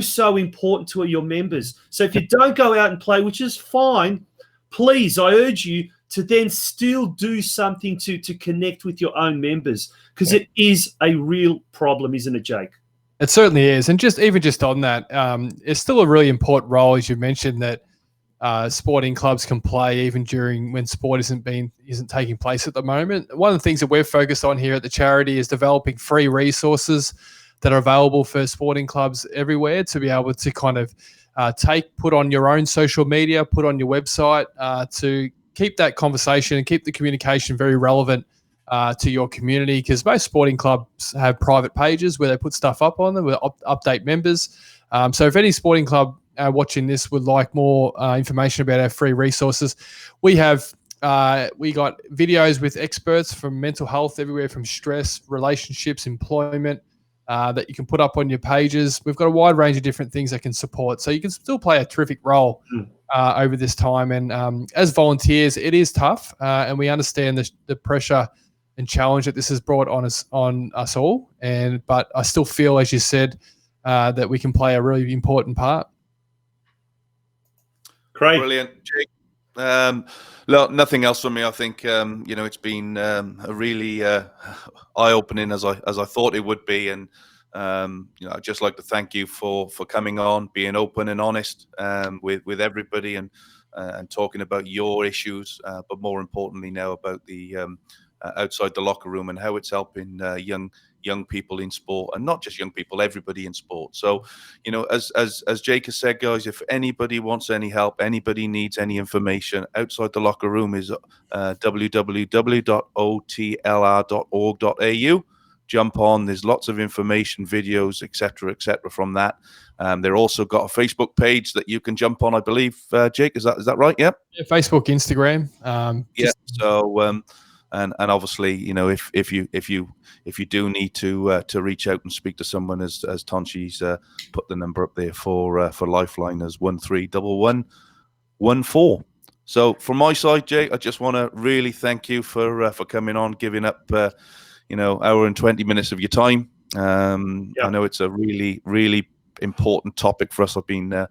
Speaker 5: so important to your members. So if you don't go out and play, which is fine, please, I urge you to then still do something to connect with your own members, because it is a real problem, isn't it, Jake?
Speaker 8: It certainly is. And just on that, it's still a really important role, as you mentioned, that sporting clubs can play even during when sport isn't taking place at the moment. One of the things that we're focused on here at the charity is developing free resources that are available for sporting clubs everywhere to be able to kind of put on your own social media, put on your website to keep that conversation and keep the communication very relevant to your community, because most sporting clubs have private pages where they put stuff up on them, with update members. So if any sporting club watching this would like more information about our free resources, we got videos with experts from mental health, everywhere from stress, relationships, employment, that you can put up on your pages. We've got a wide range of different things that can support, so you can still play a terrific role over this time. And as volunteers, it is tough, and we understand the pressure and challenge that this has brought on us all. But I still feel, as you said, that we can play a really important part.
Speaker 5: Great.
Speaker 6: Brilliant, Jake. Look, nothing else from me. I think it's been a really eye-opening as I thought it would be, and I'd just like to thank you for coming on, being open and honest with everybody, and talking about your issues, but more importantly now about the outside the locker room and how it's helping young people in sport, and not just young people, everybody in sport. So, as Jake has said, guys, if anybody wants any help, anybody needs any information, outside the locker room is www.otlr.org.au. Jump on. There's lots of information, videos, etc., from that. They're also got a Facebook page that you can jump on, I believe. Jake, is that right? Yeah.
Speaker 8: Facebook, Instagram.
Speaker 6: So. And obviously, if you do need to reach out and speak to someone, as Tonchi's put the number up there for Lifeline as 131114. So from my side, Jay, I just want to really thank you for coming on, giving up hour and 20 minutes of your time. I know it's a really, really important topic for us. I've been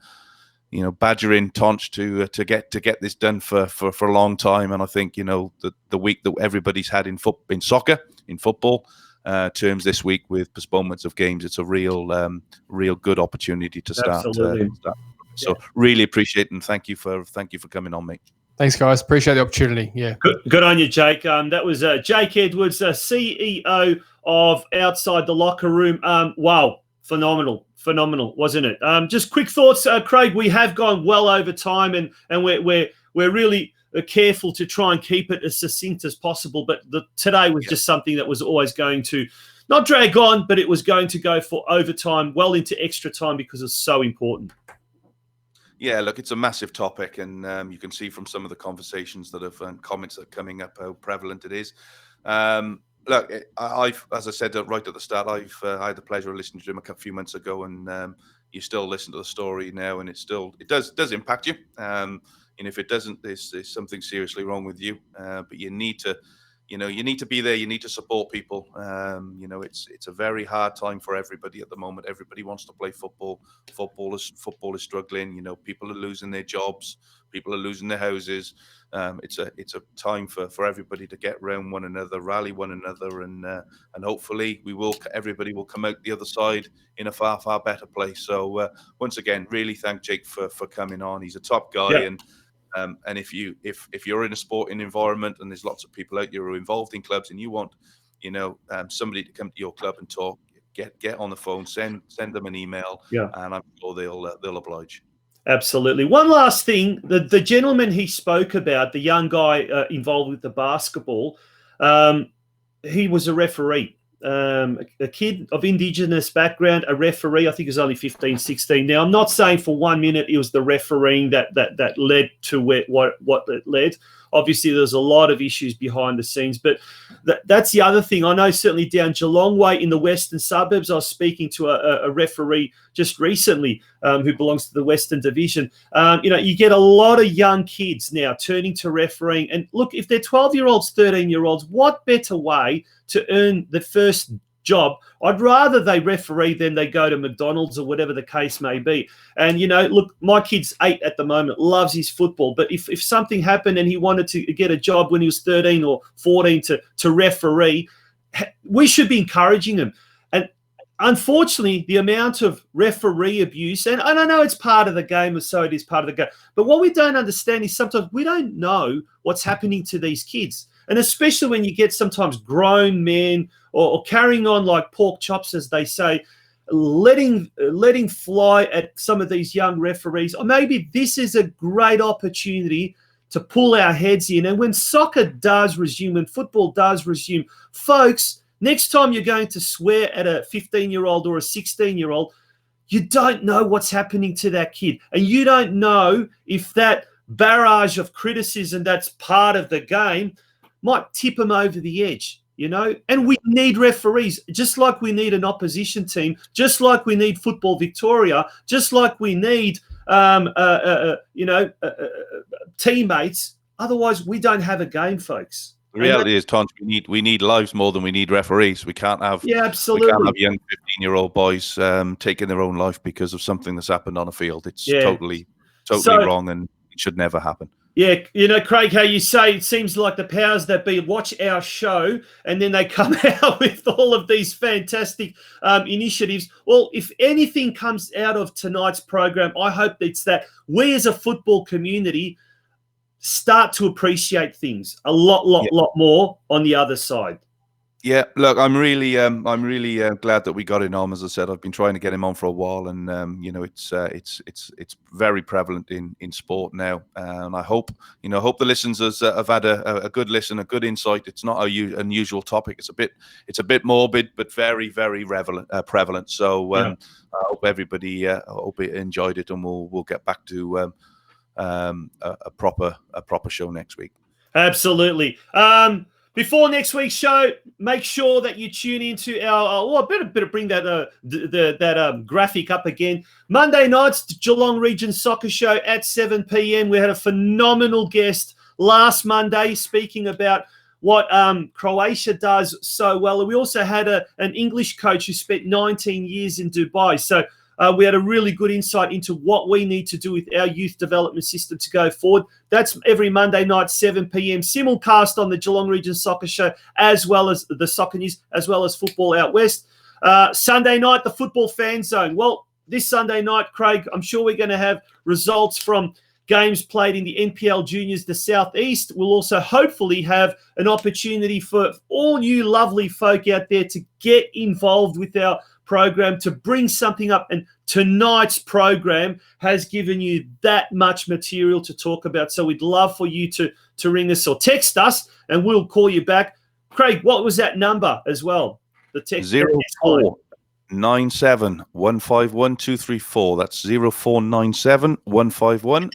Speaker 6: badgering Tonch to get this done for a long time, and I think the week that everybody's had in soccer, in football terms this week with postponements of games, it's a real good opportunity to start.
Speaker 5: Absolutely.
Speaker 6: So really appreciate it, and thank you for coming on, mate.
Speaker 8: Thanks, guys. Appreciate the opportunity. Yeah.
Speaker 5: Good on you, Jake. That was Jake Edwards, CEO of Outside the Locker Room. Wow, phenomenal, wasn't it? Just quick thoughts, Craig. We have gone well over time, and we're really careful to try and keep it as succinct as possible. But today was just something that was always going to not drag on, but it was going to go for overtime, well into extra time, because it's so important.
Speaker 6: Yeah, look, it's a massive topic, and you can see from some of the conversations that have comments that are coming up how prevalent it is. Look, I've, as I said right at the start, I had the pleasure of listening to him a few months ago, and you still listen to the story now, and it does impact you. And if it doesn't, there's something seriously wrong with you. But you need to. You need to be there. You need to support people. It's a very hard time for everybody at the moment. Everybody wants to play football. Football is struggling. People are losing their jobs. People are losing their houses. It's a time for everybody to get around one another, rally one another, and hopefully everybody will come out the other side in a far, far better place. So once again, really thank Jake for coming on. He's a top guy,
Speaker 5: Yeah.
Speaker 6: and if you're in a sporting environment and there's lots of people out there who are involved in clubs, and you want somebody to come to your club and talk, get on the phone, send them an email, and I'm sure they'll oblige.
Speaker 5: Absolutely. One last thing, the gentleman he spoke about, the young guy involved with the basketball, he was a referee. A kid of Indigenous background, a referee. I think he was only 15, 16. Now, I'm not saying for 1 minute it was the refereeing that led to what it led. Obviously, there's a lot of issues behind the scenes, but that's the other thing. I know certainly down Geelong Way in the western suburbs, I was speaking to a referee just recently who belongs to the Western Division. You get a lot of young kids now turning to refereeing. And look, if they're 12-year-olds, 13-year-olds, what better way to earn the first job? I'd rather they referee than they go to McDonald's or whatever the case may be. And, look, my kid's 8 at the moment, loves his football. But if something happened and he wanted to get a job when he was 13 or 14 to referee, we should be encouraging him. And unfortunately, the amount of referee abuse, and I know it's part of the game, so it is part of the game. But what we don't understand is sometimes we don't know what's happening to these kids. And especially when you get sometimes grown men or carrying on like pork chops, as they say, letting fly at some of these young referees. Or maybe this is a great opportunity to pull our heads in. And when soccer does resume, when football does resume, folks, next time you're going to swear at a 15-year-old or a 16-year-old, you don't know what's happening to that kid. And you don't know if that barrage of criticism that's part of the game might tip them over the edge, and we need referees, just like we need an opposition team, just like we need Football Victoria, just like we need, teammates. Otherwise, we don't have a game, folks.
Speaker 6: The reality is, Tonch, we need lives more than we need referees. We can't have
Speaker 5: absolutely.
Speaker 6: We can't have young 15-year-old boys taking their own life because of something that's happened on a field. It's totally wrong, and it should never happen.
Speaker 5: Yeah, Craig, how you say it seems like the powers that be watch our show and then they come out with all of these fantastic initiatives. Well, if anything comes out of tonight's program, I hope it's that we as a football community start to appreciate things a lot more on the other side.
Speaker 6: Yeah, look, I'm really glad that we got him on. As I said, I've been trying to get him on for a while, and it's very prevalent in sport now. And I hope the listeners have had a good listen, a good insight. It's not an unusual topic. It's a bit morbid, but very, very prevalent. So I hope everybody enjoyed it, and we'll get back to a proper show next week.
Speaker 5: Absolutely. Before next week's show, make sure that you tune into our. I better bring that graphic up again. Monday nights, Geelong Region Soccer Show at 7 p.m. We had a phenomenal guest last Monday speaking about what Croatia does so well, and we also had an English coach who spent 19 years in Dubai. So we had a really good insight into what we need to do with our youth development system to go forward. That's every Monday night, 7 p.m. Simulcast on the Geelong Region Soccer Show, as well as the Soccer News, as well as Football Out West. Sunday night, the Football Fan Zone. Well, this Sunday night, Craig, I'm sure we're going to have results from games played in the NPL Juniors, the Southeast. We'll also hopefully have an opportunity for all you lovely folk out there to get involved with our program, to bring something up, and tonight's program has given you that much material to talk about. So we'd love for you to ring us or text us, and we'll call you back. Craig, what was that number as well? The text
Speaker 6: 04 0497 151 234. That's 0497 151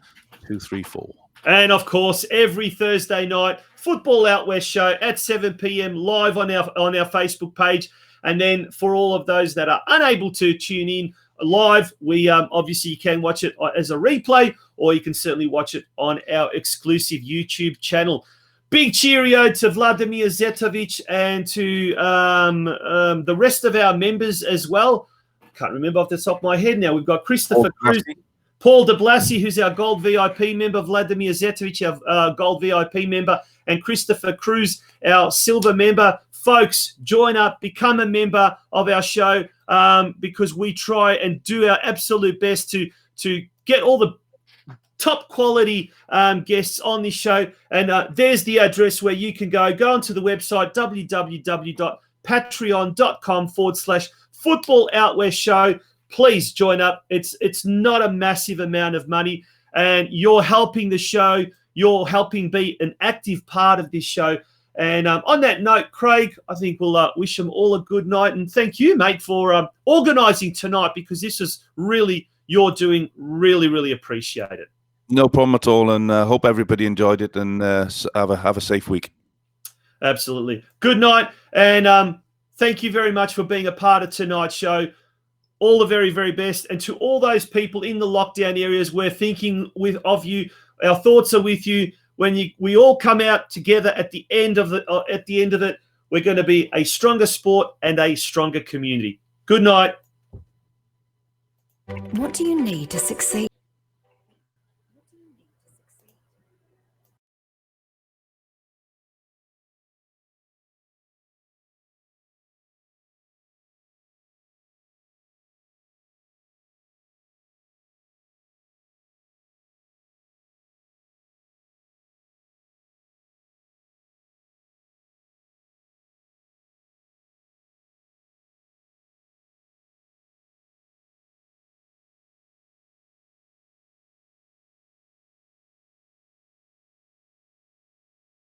Speaker 6: 234.
Speaker 5: And of course, every Thursday night, Football Out West show at 7 p.m. live on our Facebook page. And then for all of those that are unable to tune in live, we obviously you can watch it as a replay, or you can certainly watch it on our exclusive YouTube channel. Big cheerio to Vladimir Zetovic and to the rest of our members as well. Can't remember off the top of my head now. We've got Christopher Cruz, Paul de Blasi, who's our Gold VIP member, Vladimir Zetovic, our Gold VIP member, and Christopher Cruz, our Silver member. Folks, join up, become a member of our show because we try and do our absolute best to get all the top quality guests on this show. And there's the address where you can go onto the website, www.patreon.com/Football Out West show. Please join up. It's not a massive amount of money, and you're helping the show. You're helping be an active part of this show. And on that note, Craig, I think we'll wish them all a good night. And thank you, mate, for organising tonight, because this is really you're doing. Really, really appreciate it.
Speaker 6: No problem at all. And hope everybody enjoyed it, and have a safe week.
Speaker 5: Absolutely. Good night. And thank you very much for being a part of tonight's show. All the very, very best. And to all those people in the lockdown areas, we're thinking of you. Our thoughts are with you. When we all come out together at the end of it, we're going to be a stronger sport and a stronger community. Good night.
Speaker 2: What do you need to succeed?